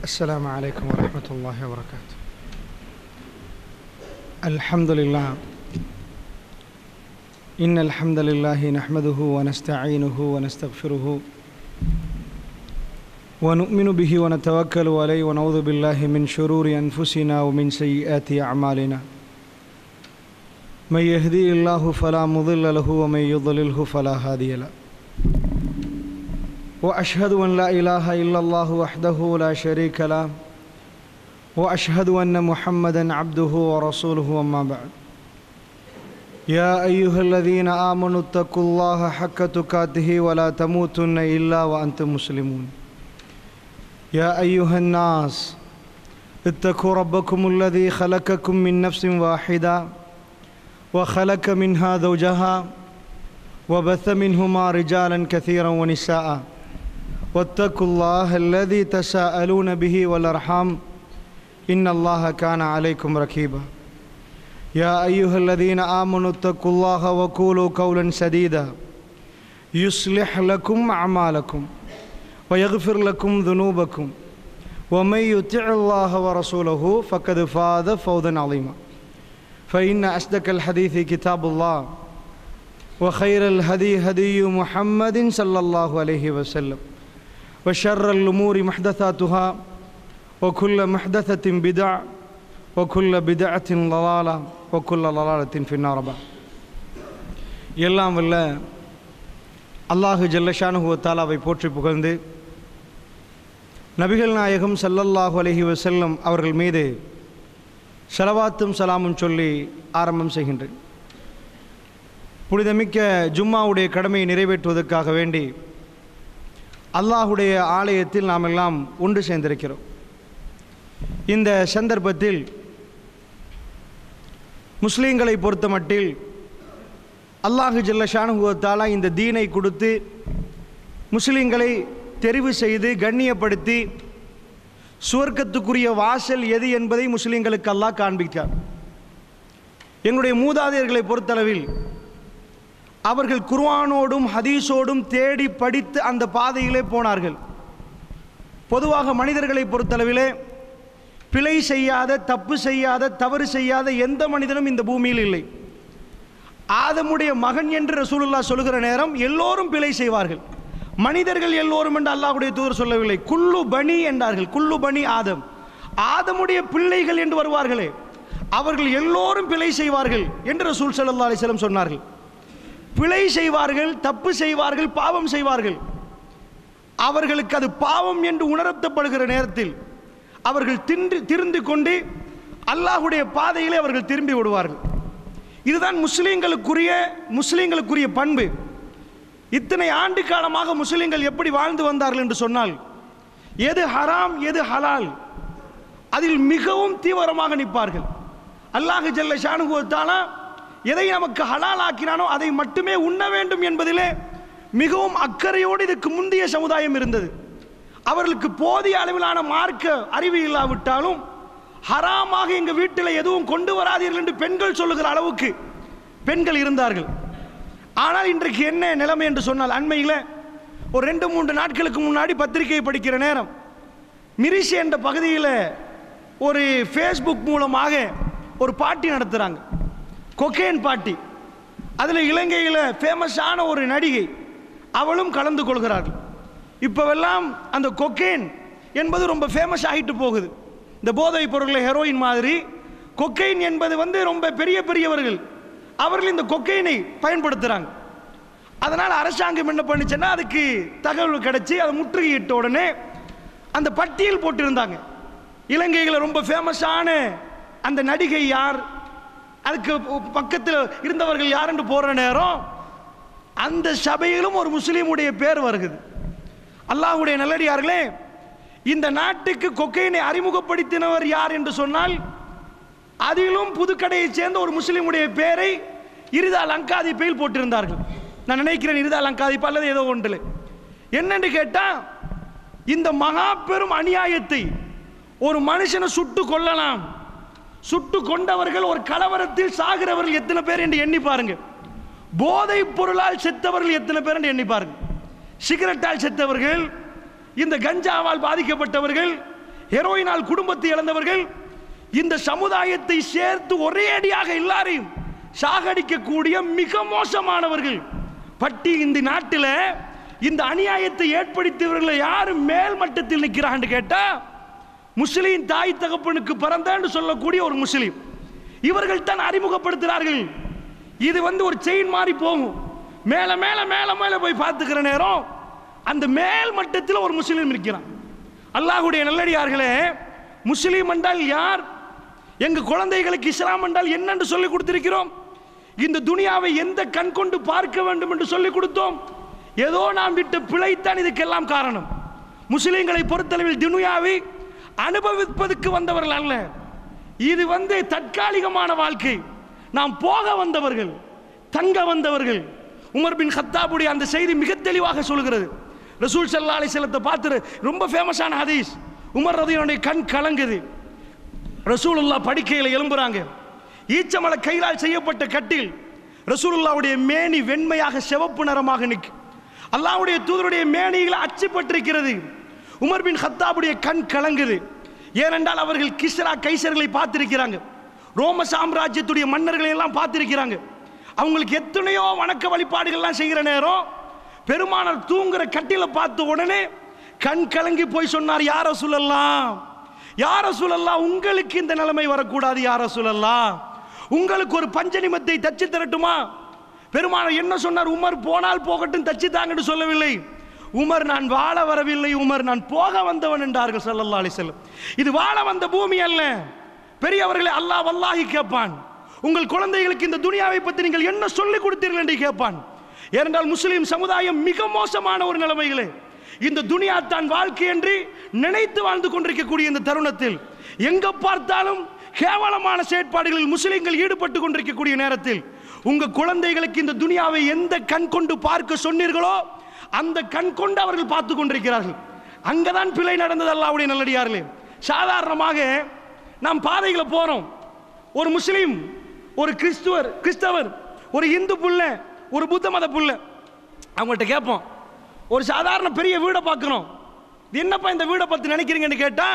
السلام عليكم ورحمة الله وبركاته. الحمد لله. إن الحمد لله نحمده ونستعينه ونستغفره ونؤمن به ونتوكل عليه ونعوذ بالله من شرور أنفسنا ومن سيئات أعمالنا. من يهدي الله فلا مضل له ومن يضلله فلا هادي له. وأشهد أن لا إله إلا الله وحده لا شريك له وأشهد أن محمدا عبده ورسوله أما بعد. يا أيها الذين آمنوا اتقوا الله حق تقاته ولا تموتن إلا وأنتم مسلمون. يا أيها الناس اتقوا ربكم الذي خلقكم من نفس واحدة وخلق منها زوجها وبث منهما رجالا كثيرا ونساء واتقوا الله الذي تساءلون به والأرحام إن الله كان عليكم رقيبا. يا أيها الذين آمنوا اتقوا الله وقولوا قولا سديدا يصلح لكم أعمالكم ويغفر لكم ذنوبكم ومن يطع الله ورسوله فقد فاز فوزا عظيما. فإن أصدق الحديث كتاب الله وخير الهدي هدي محمد صلى الله عليه وسلم وشر الأمور محدثاتها وكل محدثة بدع وكل بدعة ضلالة وكل ضلالة في النار. எல்லாம் வல்ல அல்லாஹு ஜல்லஷானுஹு வ தஆலாவை போற்றி புகழ்ந்து நபிகள் நாயகம் ஸல்லல்லாஹு அலைஹி வஸல்லம் அவர்கள் மீது ஸலவாத்தும் சலாமும் சொல்லி ஆரம்பம் செய்கின்றேன். புனிதமிக்க ஜும்மாவுடைய கடமையை நிறைவேற்றுவதற்காக வேண்டி அல்லாஹுடைய ஆலயத்தில் நாம் எல்லாம் ஒன்று சேர்ந்திருக்கிறோம். இந்த சந்தர்ப்பத்தில் முஸ்லீம்களை பொறுத்த மட்டில் அல்லாஹு ஜல்லஷானுஹு வ தஆலா இந்த தீனை கொடுத்து முஸ்லீம்களை தெரிவு செய்து கண்ணியப்படுத்தி சுவர்க்கத்துக்குரிய வாசல் எது என்பதை முஸ்லீம்களுக்கு அல்லாஹ் காண்பித்தார். எங்களுடைய மூதாதையர்களை பொறுத்தளவில் அவர்கள் குர்ஆனோடும் ஹதீஸோடும் தேடி படித்து அந்த பாதையிலே போனார்கள். பொதுவாக மனிதர்களை பொறுத்தளவிலே பிழை செய்யாத, தப்பு செய்யாத, தவறு செய்யாத எந்த மனிதனும் இந்த பூமியில் இல்லை. ஆதமுடைய மகன் என்று ரசூலுல்லாஹ் சொல்லுகிற நேரம் எல்லோரும் பிழை செய்வார்கள். மனிதர்கள் எல்லோரும் என்று அல்லாஹ்வுடைய தூதர் சொல்லவில்லை, குல்லு பனி என்றார்கள். குல்லு பனி ஆதம், ஆதமுடைய பிள்ளைகள் என்று வருவார்களே அவர்கள் எல்லோரும் பிழை செய்வார்கள் என்று ரசூல் ஸல்லல்லாஹு அலைஹி வஸல்லம் சொன்னார்கள். பிழை செய்வார்கள், தப்பு செய்வார்கள், பாவம் செய்வார்கள். அவர்களுக்கு அது பாவம் என்று உணர்த்தப்படுகிற நேரத்தில் அவர்கள் திருந்து கொண்டு அல்லாஹ்வுடைய பாதையிலே அவர்கள் திரும்பி விடுவார்கள். இதுதான் முஸ்லீம்களுக்குரிய பண்பு. இத்தனை ஆண்டு காலமாக முஸ்லீம்கள் எப்படி வாழ்ந்து வந்தார்கள் என்று சொன்னால், எது ஹராம் எது ஹலால் அதில் மிகவும் தீவிரமாக நிற்பார்கள். அல்லாஹ் ஜல்ல ஷானுஹு வ தஆலா எதை நமக்கு ஹலால் ஆக்கினானோ அதை மட்டுமே உண்ண வேண்டும் என்பதிலே மிகவும் அக்கறையோடு இதுக்கு முந்தைய சமுதாயம் இருந்தது. அவர்களுக்கு போதிய அளவிலான மார்க்க அறிவு இல்லாவிட்டாலும் ஹராமாக எங்கள் வீட்டில் எதுவும் கொண்டு வராதீர்கள் என்று பெண்கள் சொல்லுகிற அளவுக்கு பெண்கள் இருந்தார்கள். ஆனால் இன்றைக்கு என்ன நிலைமை என்று சொன்னால், அண்மையில் ஒரு 2-3 நாட்களுக்கு முன்னாடி பத்திரிகை படிக்கிற நேரம் மிரிசி என்ற பகுதியில் ஒரு ஃபேஸ்புக் மூலமாக ஒரு பார்ட்டி நடத்துகிறாங்க, கொக்கேன் பார்ட்டி. அதில் இலங்கையில் ஃபேமஸான ஒரு நடிகை அவளும் கலந்து கொள்கிறார்கள். இப்போவெல்லாம் அந்த கொக்கேன் என்பது ரொம்ப ஃபேமஸ் ஆகிட்டு போகுது. இந்த போதைப் பொருட்களை ஹெரோயின் மாதிரி கொக்கைன் என்பது ரொம்ப பெரியவர்கள் அவர்கள் இந்த கொக்கைனை பயன்படுத்துகிறாங்க. அதனால் அரசாங்கம் என்ன பண்ணிச்சுன்னா அதுக்கு தகவல் கிடைச்சி அதை முற்றுகையிட்ட உடனே அந்த பட்டியல் போட்டிருந்தாங்க. இலங்கையில் ரொம்ப ஃபேமஸான அந்த நடிகை யார், அதுக்கு பக்கத்தில் இருந்தவர்கள் யார் என்று போகிற நேரம் அந்த சபையிலும் ஒரு முஸ்லீமுடைய பேர் வருகிறது. அல்லாஹ்வுடைய நல்லடியார்களே, இந்த நாட்டுக்கு கொக்கைனை அறிமுகப்படுத்தினவர் யார் என்று சொன்னால் அதிலும் புதுக்கடையை சேர்ந்த ஒரு முஸ்லீமுடைய பேரை இரிதா லங்காதீப்பில் போட்டிருந்தார்கள். நான் நினைக்கிறேன் இரிதா லங்காதீப் அல்லது ஏதோ ஒன்றில். என்னென்று கேட்டால், இந்த மகா பெரும் அநியாயத்தை ஒரு மனுஷனை சுட்டு கொல்லலாம், சுட்டு கொண்டவர்கள் ஒரு கலவரத்தில் சாகிறவர்கள் எத்தனை பேர் என்று எண்ணி பாருங்க. போதைப் பொருளால் செத்தவர்கள் எத்தனை பேர் என்று எண்ணி பாருங்க. சிகரெட்டால் செத்தவர்கள், இந்த கஞ்சாவால் பாதிக்கப்பட்டவர்கள், ஹெரோயினால் குடும்பத்தை இழந்தவர்கள், இந்த சமுதாயத்தை சேர்த்து ஒரே அடியாக எல்லாரையும் சாகடிக்கக்கூடிய மிக மோசமானவர்கள். பட்டி இந்த நாட்டில் இந்த அநியாயத்தை ஏற்படுத்தியவர்கள் யாரு மேல் மட்டத்தில் நிற்கிறான்னு கேட்டா, முஸ்லீம் தாய் தகப்பனுக்கு பிறந்தன்னு சொல்லக்கூடிய ஒரு முஸ்லீம். இவர்கள் தான் அறிமுகப்படுத்துகிறார்கள். இது ஒரு செயின் மாதிரி போகும், மேல மேல மேல மேல போய் பார்த்துக்கிற நேரம் அந்த மேல் மட்டத்தில் ஒரு முஸ்லீம் இருக்கிறான். அல்லாஹ்வுடைய நல்லடியார்களே, முஸ்லீம் என்றால் யார்? எங்க குழந்தைகளுக்கு இஸ்லாம் என்றால் என்னென்று சொல்லிக் கொடுத்திருக்கிறோம். இந்த துனியாவை எந்த கண் கொண்டு பார்க்க வேண்டும் என்று சொல்லிக் கொடுத்தோம். ஏதோ நாம் விட்டு பிழைத்தான் இதுக்கெல்லாம் காரணம். முஸ்லீம்களை பொறுத்தளவில் துனியாவை அனுபவிப்பதற்கு வந்தவர்கள் அல்ல. இது தற்காலிகமான வாழ்க்கை. நாம் போக வந்தவர்கள், தங்க வந்தவர்கள். உமர் பின் கத்தாபுடைய அந்த செய்தி மிக தெளிவாக சொல்கிறது. ரசூல் ஸல்லல்லாஹு அலைஹி வஸல்லத்தை பார்த்து ரொம்ப ஃபேமஸான ஹதீஸ். உமர் ரலியல்லாஹு கண் கலங்குது. ரசூலுல்லாஹ் படுக்கையில் எழும்புறாங்க. ஈச்சமல கையால் செய்யப்பட்ட கட்டில். ரசூலுல்லாஹ்வுடைய மேனி வெண்மையாக சிவப்பு நிறமாக நிற்கும். அல்லாஹ்வுடைய தூதருடைய மேனியில் அச்சு பட்டிருக்கிறது. உமர் பின் கத்தாபுடைய கண் கலங்குது. ஏனென்றால் அவர்கள் கிஸ்ரா கைசர்களை பார்த்திருக்கிறாங்க, ரோம சாம்ராஜ்யத்துடைய மன்னர்களை எல்லாம் பார்த்திருக்கிறாங்க. அவங்களுக்கு எத்தனையோ வணக்க வழிபாடுகள்லாம் செய்கிற நேரம் பெருமானார் தூங்குற கட்டில பார்த்த உடனே கண் கலங்கி போய் சொன்னார், யார் ரசூலல்லாஹ், யார் ரசூலல்லாஹ், உங்களுக்கு இந்த நிலைமை வரக்கூடாது, யார் ரசூலல்லாஹ், உங்களுக்கு ஒரு பஞ்சனிமத்தை தச்சு தரட்டுமா? பெருமானார் என்ன சொன்னார்? உமர் போனால் போகட்டும், தச்சு தாங்கன்னு சொல்லவில்லை. உமர் நான் வாழ வரவில்லை, உமர் நான் போக வந்தவன் என்றார்கள் ஸல்லல்லாஹு அலைஹி வஸல்லம். இது வாழ வந்த பூமி அல்ல. பெரியவர்களே, அல்லாஹ் வல்லாஹி கேட்பான், உங்கள் குழந்தைகளுக்கு இந்த துனியாவை பற்றி நீங்கள் என்ன சொல்லிக் கொடுத்தீர்கள் என்று கேட்பான். ஏனென்றால் முஸ்லிம் சமுதாயம் மிக மோசமான ஒரு நிலைமைகளே. இந்த துனியா தான் வாழ்க்கை என்று நினைத்து வாழ்ந்து கொண்டிருக்கக்கூடிய இந்த தருணத்தில் எங்க பார்த்தாலும் கேவலமான செயற்பாடுகளில் முஸ்லிம்கள் ஈடுபட்டு கொண்டிருக்கக்கூடிய நேரத்தில் உங்க குழந்தைகளுக்கு இந்த துனியாவை எந்த கண் கொண்டு பார்க்க சொன்னீர்களோ அந்த கண் கொண்டு அவர்கள் பார்த்து கொண்டிருக்கிறார்கள். அங்கதான் பிழை நடந்தது. அல்லாஹ்வுடைய நல்லடியார்களே, சாதாரணமாக நாம் பாதைகளை போறோம். ஒரு முஸ்லீம், ஒரு கிறிஸ்தவர், ஒரு இந்து புள்ள, ஒரு புத்த மத புள்ள, அவங்கள்ட்ட கேட்போம், ஒரு சாதாரண பெரிய வீடை பார்க்கணும், என்னப்பா இந்த வீடை பற்றி நினைக்கிறீங்கன்னு கேட்டா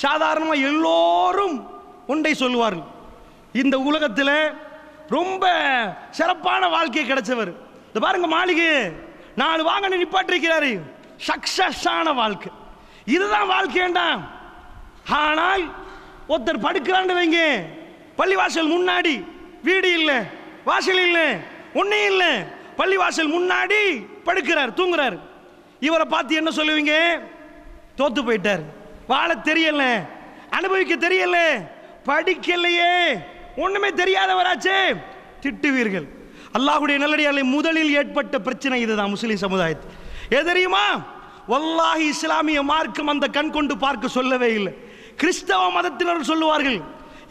சாதாரணமாக எல்லோரும் ஒன்றை சொல்லுவார்கள், இந்த உலகத்தில் ரொம்ப சிறப்பான வாழ்க்கை கிடைச்சவர், இந்த பாருங்க மாளிகை 4 வாகனம் நிப்பாட்டிருக்கிறாரு, சக்சஸான வாழ்க்கை, இதுதான் வாழ்க்கைண்டா. ஆனால் ஒருத்தர் படுக்கிறான்னு வைங்க, பள்ளிவாசல் முன்னாடி வீடு இல்லை, வாசல் இல்லை, ஒன்னே இல்லை, பள்ளிவாசல் முன்னாடி படுக்கிறார், தூங்குறார். இவரை பார்த்து என்ன சொல்லுவீங்க? தோத்து போயிட்டார், வாழ தெரியல, அனுபவிக்க தெரியல, படிக்கலையே, ஒண்ணுமே தெரியாதவராச்சே, திட்டுவீர்கள். அல்லாஹ்வுடைய நல்லடியார்களே, முதலில் ஏற்பட்ட பிரச்சனை இதுதான் முஸ்லிம் சமுதாயத்தில். எது தெரியுமா? வல்லாஹி இஸ்லாமிய மார்க்கம் அந்த கண் கொண்டு பார்க்க சொல்லவே இல்லை. கிறிஸ்தவ மதத்தினர் சொல்லுவார்கள்,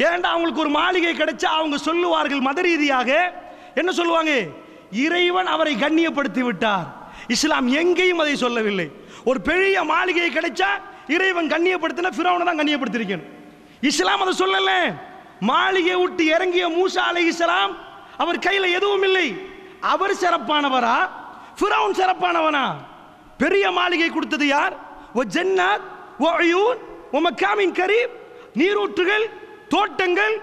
ஏன்டா அவங்களுக்கு ஒரு மாளிகை கிடைச்சா அவங்க சொல்லுவார்கள் மத ரீதியாக என்ன சொல்லுவாங்க? இறைவன் அவரை கண்ணியப்படுத்தி விட்டார். இஸ்லாம் எங்கேயும் அதை சொல்லவில்லை. ஒரு பெரிய மாளிகை கிடைச்சா இறைவன் கண்ணியப்படுத்தின ஃபிரௌனை தான் கண்ணியப்படுத்தியிருக்கணும். இஸ்லாம் அதை சொல்லல. மாளிகை விட்டு இறங்கிய மூசா அலைஹிஸ்ஸலாம் அவர் கையில் எதுவும் இல்லை. அவர் சிறப்பானவரா, ஃபிரௌன் சிறப்பானவனா? பெரிய மாளிகை கொடுத்தது யார்? வ ஜன்னத் வ உயூன் வ மகாமின் கரீம், நீரூற்றுகள், தோட்டங்கள்,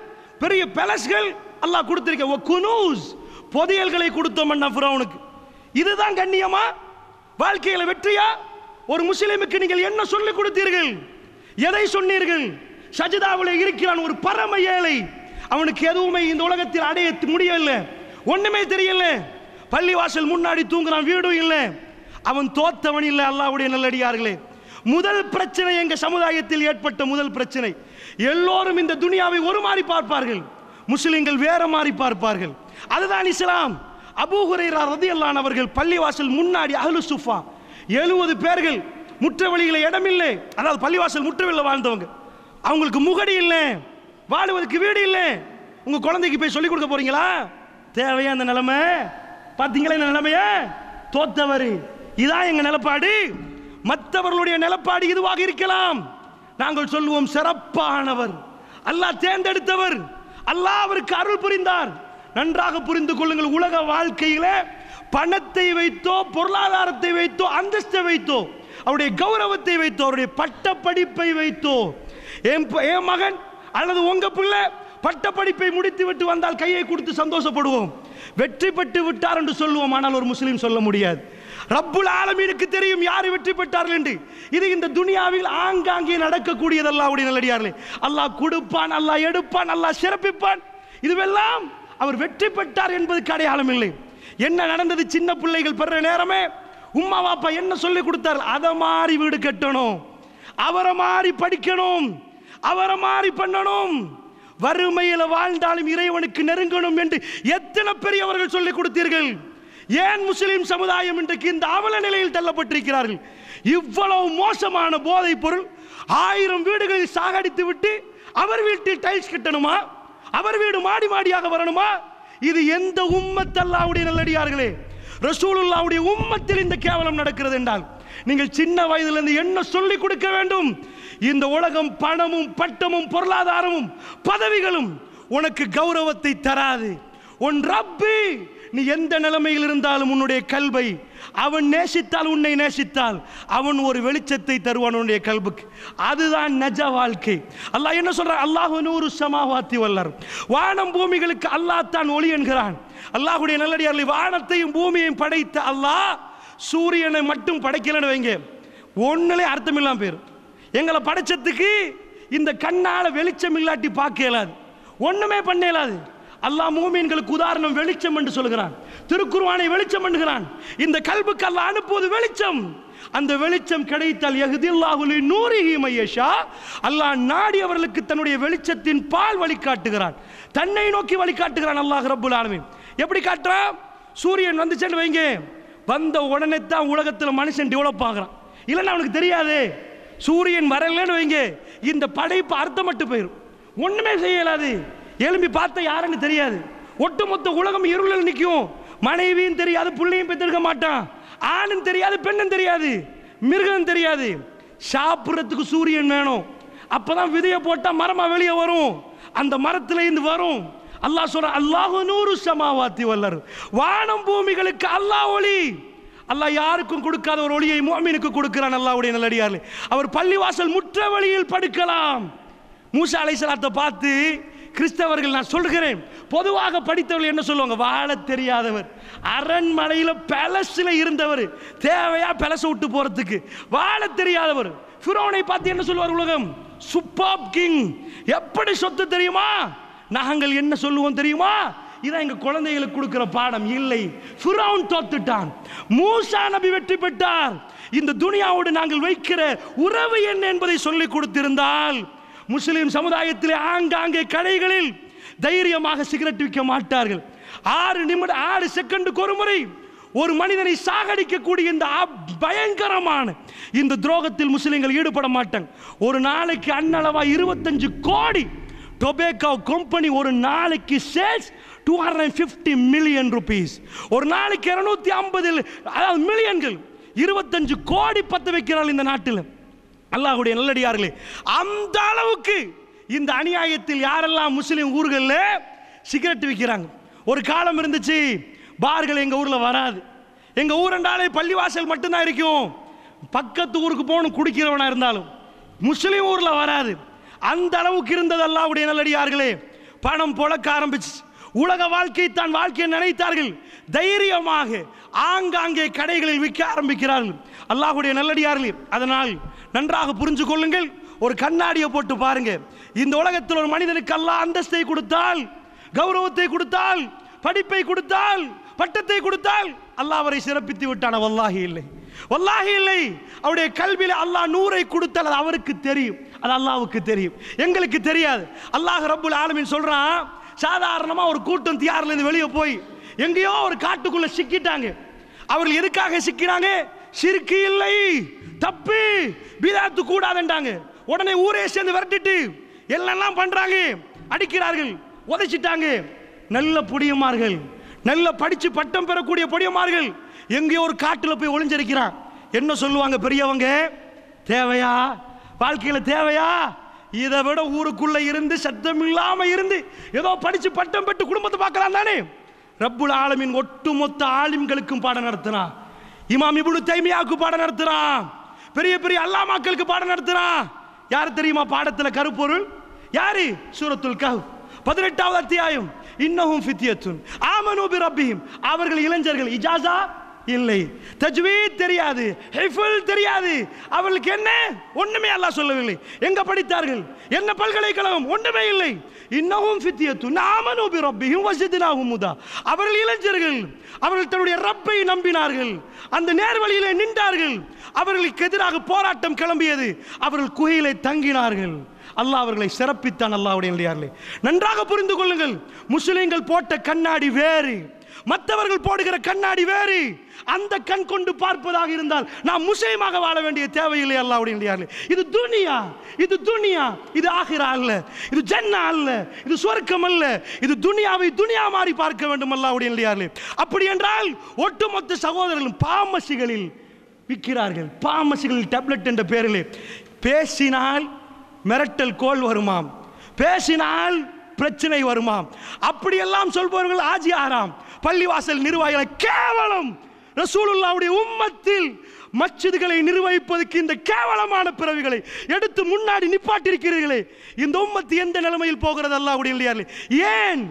பெரிய பேலஸ்கள் அல்லாஹ் கொடுத்திருக்க. வ குனூஸ், பொதியல்களை கொடுத்தோம் ஃபிரௌனுக்கு. இதுதான் கண்ணியமா? வாழ்க்கையில் வெற்றியா? ஒரு முஸ்லிமுக்கு நீங்கள் என்ன சொல்லிக் கொடுத்தீர்கள்? எதை சொன்னீர்கள்? சஜிதாவில் இருக்கிறான் ஒரு பரம ஏழை, அவனுக்கு எதுவுமே இந்த உலகத்தில் அடைய முடியவில்லை, ஒண்ணுமே தெரியல, பள்ளிவாசல் முன்னாடி தூங்குறான், வீடும் இல்லை, அவன் தோத்தவன் இல்லை. அல்லாஹ்வுடைய நல்லடியார்களே, முதல் பிரச்சனை எங்க சமுதாயத்தில் ஏற்பட்ட முதல் பிரச்சனை, எல்லோரும் இந்த துனியாவை ஒரு மாதிரி பார்ப்பார்கள், முஸ்லிம்கள் வேற மாதிரி பார்ப்பார்கள். அதுதான் இஸ்லாம். அபூ ஹுரைரா ரலியல்லாஹு அன்ஹு அவர்கள் பள்ளிவாசல் முன்னாடி அஹ்லு சுஃபா 70 பேர்கள், முற்றவெளியில இடம் இல்லை, அதாவது பள்ளிவாசல் முற்றவெளியில் வாழ்ந்தவங்க, அவங்களுக்கு முகடி இல்லை, வாழுவதற்கு வீடு இல்லை. உங்க குழந்தைக்கு போய் சொல்லிக் கொடுக்க போறீங்களா? தேவையா அந்த நிலைமை? பார்த்தீங்களா இந்த நிலைமைய? தோத்தவர். இதான் எங்க நிலப்பாடு. மற்றவர்களுடைய நிலப்பாடு இதுவாக இருக்கலாம். நாங்கள் சொல்லுவோம் சிறப்பானவர், அல்லாஹ் தேர்ந்தெடுத்தவர், அல்லாஹ் அவருக்கு அருள் புரிந்தார். நன்றாக புரிந்து கொள்ளுங்கள், உலக வாழ்க்கையில பணத்தை வைத்தோ, பொருளாதாரத்தை வைத்தோ, அந்தஸ்தை வைத்தோ அவருடைய கௌரவத்தை வைத்தோ, அவருடைய பட்ட படிப்பை வைத்தோ. என் மகன் அல்லது உங்க பிள்ளை பட்ட படிப்பை முடித்து விட்டு வந்தால் கையை கொடுத்து சந்தோஷப்படுவோம், வெற்றி பெற்று விட்டார் என்று சொல்லுவோம். ஆனால் ஒரு முஸ்லீம் சொல்ல முடியாது. ரப்புல் ஆலமீனுக்கு தெரியும் யார் வெற்றி பெற்றார்கள் என்று. இது இந்த துனியாவில் ஆங்காங்கே நடக்கக்கூடியது. அல்லாஹ்வுடைய நல்லடியார்களே, அல்லாஹ் கொடுப்பான், அல்லாஹ் எடுப்பான், அல்லாஹ் சிறப்பிப்பான். இதுவெல்லாம் அவர் வெற்றி பெற்றார் என்பதுக்கு அடையாளம் இல்லை. என்ன நடந்தது? சின்ன பிள்ளைகள் பெற நேரமே உம்மா வாப்பா என்ன சொல்லி கொடுத்தார்கள்? அதை மாதிரி வீடு கட்டணும், அவரை மாதிரி படிக்கணும், அவரை மாதிரி பண்ணணும், வறுமையில் வாழ்ந்தாலும் இறைவனுக்கு நெருங்கணும் என்று எத்தனை பெரியவர்கள் சொல்லிக் கொடுத்தீர்கள். ஏன் முஸ்லிம் சமுதாயம் இன்றைக்கு இந்த அவல நிலையில் தள்ளப்பட்டிருக்கிறார்கள்? இவ்வளவு மோசமான போதைப் பொருள் 1000 வீடுகளில் சாகடித்து விட்டு அவர் வீட்டில் டைல்ஸ் கட்டணுமா? அவர் வீடு மாடி மாடியாக வரணுமா? இது எந்த உம்மத்? அல்லாஹ்வுடைய நல்லடியார்களே, ரசூலுல்லாஹ்வுடைய உம்மத்தில் இந்த கேவலம் நடக்கிறது என்றால் நீங்கள் சின்ன வயதிலிருந்து என்ன சொல்லிக் கொடுக்க வேண்டும்? இந்த உலகம் பணமும் பட்டமும் பொருளாதாரமும் பதவிகளும் உனக்கு கௌரவத்தை தராது. உன் ரப்பி நீ எந்த நிலைமையில் இருந்தாலும் உன்னுடைய கல்வை அவன் நேசித்தால், உன்னை நேசித்தால் அவன் ஒரு வெளிச்சத்தை தருவான் உன்னுடைய கல்புக்கு. அதுதான் நஜ வாழ்க்கை. அல்லாஹ் என்ன சொல்றான்? அல்லாஹு நூறு சமாவாத்தி வல்லர், வானம் பூமிகளுக்கு அல்லாஹ் தான் ஒளி என்கிறான். அல்லாஹ்வுடைய நல்லடியார்களே, வானத்தையும் பூமியையும் படைத்த அல்லாஹ் சூரியனை மட்டும் படைக்கலன்னு வைங்க, ஒன்னுலே அர்த்தம் இல்லாம போயிரும். எங்களை படைச்சதுக்கு இந்த கண்ணால வெளிச்சம் இல்லாட்டி பார்க்க இயலாது, ஒண்ணுமே பண்ண இயலாது. அல்லாஹ் மூமின்களுக்கு உதாரணம் வெளிச்சம் என்று சொல்கிறான். திருக்குர்ஆனை வெளிச்சம் என்கிறான். இந்த கல்புக்கு அல்லாஹ் அனுப்புவது வெளிச்சம். அந்த வெளிச்சம் கிடைத்தால் யஹ்தில்லாஹு லிநூரிஹி மய்யஷா, அல்லாஹ் நாடியவர்களுக்கு தன்னுடைய வெளிச்சத்தின் பால் வழிகாட்டுகிறான், தன்னை நோக்கி வழிகாட்டுகிறான். அல்லாஹ் ரப்புல் ஆலமீன் எப்படி காட்டுறான்? சூரியன் வந்துச்சுன்னு வைங்க, வந்த உடனே தான் உலகத்தில் மனுஷன் டெவலப் ஆகிறான். இல்லைன்னா அவனுக்கு தெரியாது. சூரியன் வரலன்னு வைங்க, இந்த படைப்பு அர்த்தமட்டு போயிடும், ஒண்ணுமே செய்யலாது. எழும்பி பார்த்தா யாருன்னு தெரியாது. ஒட்டுமொத்த உலகம் இருளில் நிற்கும். மனைவியும் தெரியாது, பிள்ளையும் பெற்றிருக்க மாட்டான், ஆணும் தெரியாது, பெண்ணும் தெரியாது, மிருகம் தெரியாது. சாப்பிட்றதுக்கு சூரியன் வேணும். அப்பதான் விதையை போட்டா மரமா வெளியே வரும், அந்த மரத்துல இருந்து வரும். அல்லாஹ் சொல்ற அல்லாஹு நூறு சமாவாத்தி வல்லர், வானம் பூமிகளுக்கு அல்லாஹ் ஒளி. அல்லாஹ் யாருக்கும் கொடுக்காத ஒரு ஒளியை முஃமினுக்கு கொடுக்கிறான். அல்லாஹ்வுடைய நல்லடியார்களே, அவர் பள்ளிவாசல் முற்ற வழியில் படுக்கலாம். மூசா அலைஹிஸ்ஸலாத்தை பார்த்து கிறிஸ்தவர்கள், நான் சொல்கிறேன், பொதுவாக படித்தவர்கள் என்ன சொல்லுவாங்க? வாழ தெரியாதவர், அரண்மனையில் பேலஸில் இருந்தவர், தேவையா பேலஸை விட்டு போறதுக்கு வாழ தெரியாதவர். ஃபிரௌனை பார்த்து என்ன சொல்லுவார் உலகம்? Super king. எப்படி சொத்து தெரியுமா? நாங்கள் என்ன சொல்லுவோம் தெரியுமா? இதான் எங்க குழந்தைகளுக்கு கொடுக்கிற பாடம். இல்லை, ஃபிரௌன் தோத்துட்டான், மூசா நபி வெற்றி பெற்றார். இந்த துனியாவோடு நாங்கள் வைக்கிற உறவு என்ன என்பதை சொல்லிக் கொடுத்திருந்தால் முஸ்லிம் சமுதாயத்திலே ஆங்காங்கே கடைகளில் தைரியமாக சிகரெட் விற்க மாட்டார்கள். 6 செகண்டுக்கு ஒரு முறை ஒரு மனிதனை சாகடிக்கக்கூடிய இந்த பயங்கரமான இந்த துரோகத்தில் முஸ்லிம்கள் ஈடுபட மாட்டாங்க. ஒரு நாளைக்கு அன்னளவா 25 கோடி டொபேக்கோ கம்பெனி ஒரு நாளைக்கு சேல்ஸ் 250 மில்லியன் ரூபீஸ். ஒரு நாளைக்கு 250 மில்லியன்கள், 25 கோடி பத்த வைக்கிறார்கள் இந்த நாட்டில். அல்லாஹ்வுடைய நல்லடியார்களே, அந்த அளவுக்கு இந்த அநியாயத்தில் யாரெல்லாம் முஸ்லிம் ஊர்களில் சிகரெட் விற்கிறாங்க. ஒரு காலம் இருந்துச்சு, பார்கள் எங்க ஊர்ல வராது. எங்க ஊர் என்றாலே பள்ளிவாசல் மட்டும்தான் இருக்கும். பக்கத்து ஊருக்கு போகணும் குடிக்கிறவனா இருந்தாலும், முஸ்லிம் ஊர்ல வராது. அந்த அளவுக்கு இருந்தது. அல்லாஹ்வுடைய நல்லடியார்களே, பணம் புழக்க ஆரம்பிச்சு, உலக வாழ்க்கை தான் வாழ்க்கையை நினைத்தார்கள். தைரியமாக ஆங்காங்கே கடைகளில் விற்க ஆரம்பிக்கிறார்கள். அல்லாஹ்வுடைய நல்லடியார்களே, அதனால் நன்றாக புரிஞ்சு கொள்ளுங்கள். ஒரு கண்ணாடியை போட்டு பாருங்க. இந்த உலகத்தில் ஒரு மனிதனுக்கு அல்லாஹ் அந்தஸ்தை கொடுத்தால், கௌரவத்தை கொடுத்தால், படிப்பை கொடுத்தால், பட்டத்தை கொடுத்தால் அல்லாஹ் அவரை சிறப்பித்து விட்டான? வல்லாஹி இல்லை, வல்லாஹி இல்லை. அவருடைய கல்வியில் அல்லாஹ் 100ஐ கொடுத்தால் அது அவருக்கு தெரியும், அது அல்லாஹ்வுக்கு தெரியும், எங்களுக்கு தெரியாது. அல்லாஹ் ரப்புல் ஆலமீன் சொல்றான், சாதாரணமா ஒரு கூட்டம் தியார்ல இருந்து வெளியே போய் எங்கேயோ ஒரு காட்டுக்குள்ள சிக்கிட்டாங்க. அவர்கள் எதுக்காக சிக்கிறாங்க? ஷிர்க் இல்லை, தப்பு, பிதாத்து கூடாதுன்றாங்க. உடனே ஊரே சேர்ந்து விரட்டிட்டு எல்லாம் பண்றாங்க, அடிக்கிறார்கள், உதைச்சிட்டாங்க. நல்ல புடியமார்கள், நல்ல படிச்சு பட்டம் பெறக்கூடிய புடியமார்கள் எங்கேயோ ஒரு காட்டுல போய் ஒளிஞ்சிருக்கிறான். என்ன சொல்லுவாங்க பெரியவங்க? தேவையா? வாழ்க்கையில தேவையா? இதை விட ஊருக்குள்ள இருந்து சத்தம் இல்லாம இருந்து ஏதோ படிச்சு பட்டம் பெற்று குடும்பத்தை பார்க்கலாம் தானே. ரப்புல் ஆலமீன் ஒட்டுமொத்த ஆலிம்களுக்கும் பாடம் நடத்தினான். இமாம் இப்னு தைமியாவுக்கு பாடம் நடத்தினான். பெரிய பெரிய அல்லாமாக்களுக்கு பாடம் நடத்துறான். யார் தெரியுமா பாடத்துல கருப்பொருள்? யாரு? சூரத்துல் கஹ்ஃப் 18வது அத்தியாயம். இன்னஹும் ஃபித்யத்துன் ஆமனூ பிரப்பிஹிம். அவர்கள் இளைஞர்கள். இஜாஸா இல்லை, தஜ்வீத் தெரியாது, ஹிஃபுல் தெரியாது. அவர்களுக்கு என்ன? ஒண்ணுமே அல்லாஹ் சொல்லவில்லை. எங்க படித்தார்கள்? என்ன பல்கலைக்கழகம்? ஒண்ணுமே இல்லை. இன்னஹும் ஃபித்யத்துன் ஆமனூ பிரப்பிஹிம் வஸித்னாஹும் ஹுதா. அவர்கள் இளைஞர்கள், அவர்கள் தன்னுடைய ரப்பை நம்பினார்கள், அந்த நேர்வழியிலே நின்றார்கள். அவர்களுக்கு எதிராக போராட்டம் கிளம்பியது, அவர்கள் குகையிலே தங்கினார்கள். அல்லாஹ் அவர்களை சிறப்பித்தான். அல்லாஹ்வுடைய நன்றாக புரிந்து கொள்ளுங்கள். முஸ்லிம்கள் போட்ட கண்ணாடி வேறு, மற்றவர்கள் போடுகிற கண்ணாடி வேறு. அந்த கண் கொண்டு பார்ப்பதாக இருந்தால் நாம் முஸ்லிமாக வாழ வேண்டிய தேவையில்லை. அல்லாஹ்வுடைய இது துனியா, இது துனியா, இது ஆகிரா அல்ல, இது ஜன்னா அல்ல, இது சொர்க்கம் அல்ல. இது துனியாவை துனியா மாதிரி பார்க்க வேண்டும். அல்லாஹ்வுடைய அப்படி என்றால் ஒட்டுமொத்த சகோதரர்களும் பாமசிகளில் விற்கிறார்கள். பாமசிகளில் டேப்லெட் என்ற பெயரிலே பேசினால் மிரட்டல் கோல் வருமாம், பேசினால் பிரச்சனை வருமாம். அப்படியெல்லாம் சொல்பவர்கள் ஆஜியாராம், பள்ளிவாசல் நிர்வாகிகளை கேவலம். ரசூலுல்லாஹ்வுடைய உம்மத்தில் மஸ்ஜிதுகளை நிர்வகிப்பதற்கு இந்த கேவலமான பிறவிகளை எடுத்து முன்னாடி நிப்பாட்டிருக்கிறீர்களே, இந்த உம்மத்து எந்த நிலைமையில் போகிறது? அல்லாஹ்வுடைய ஏன்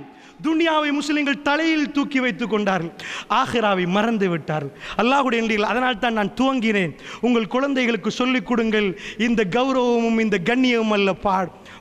துனியாவை முஸ்லிம்கள் தலையில் தூக்கி வைத்துக் கொண்டார்கள், ஆகிராவை மறந்து விட்டார்கள். அல்லாஹ்வுடைய அதனால் தான் நான் துவங்கினேன். உங்கள் குழந்தைகளுக்கு சொல்லிக் கொடுங்கள். இந்த கௌரவமும் இந்த கண்ணியமும் அல்ல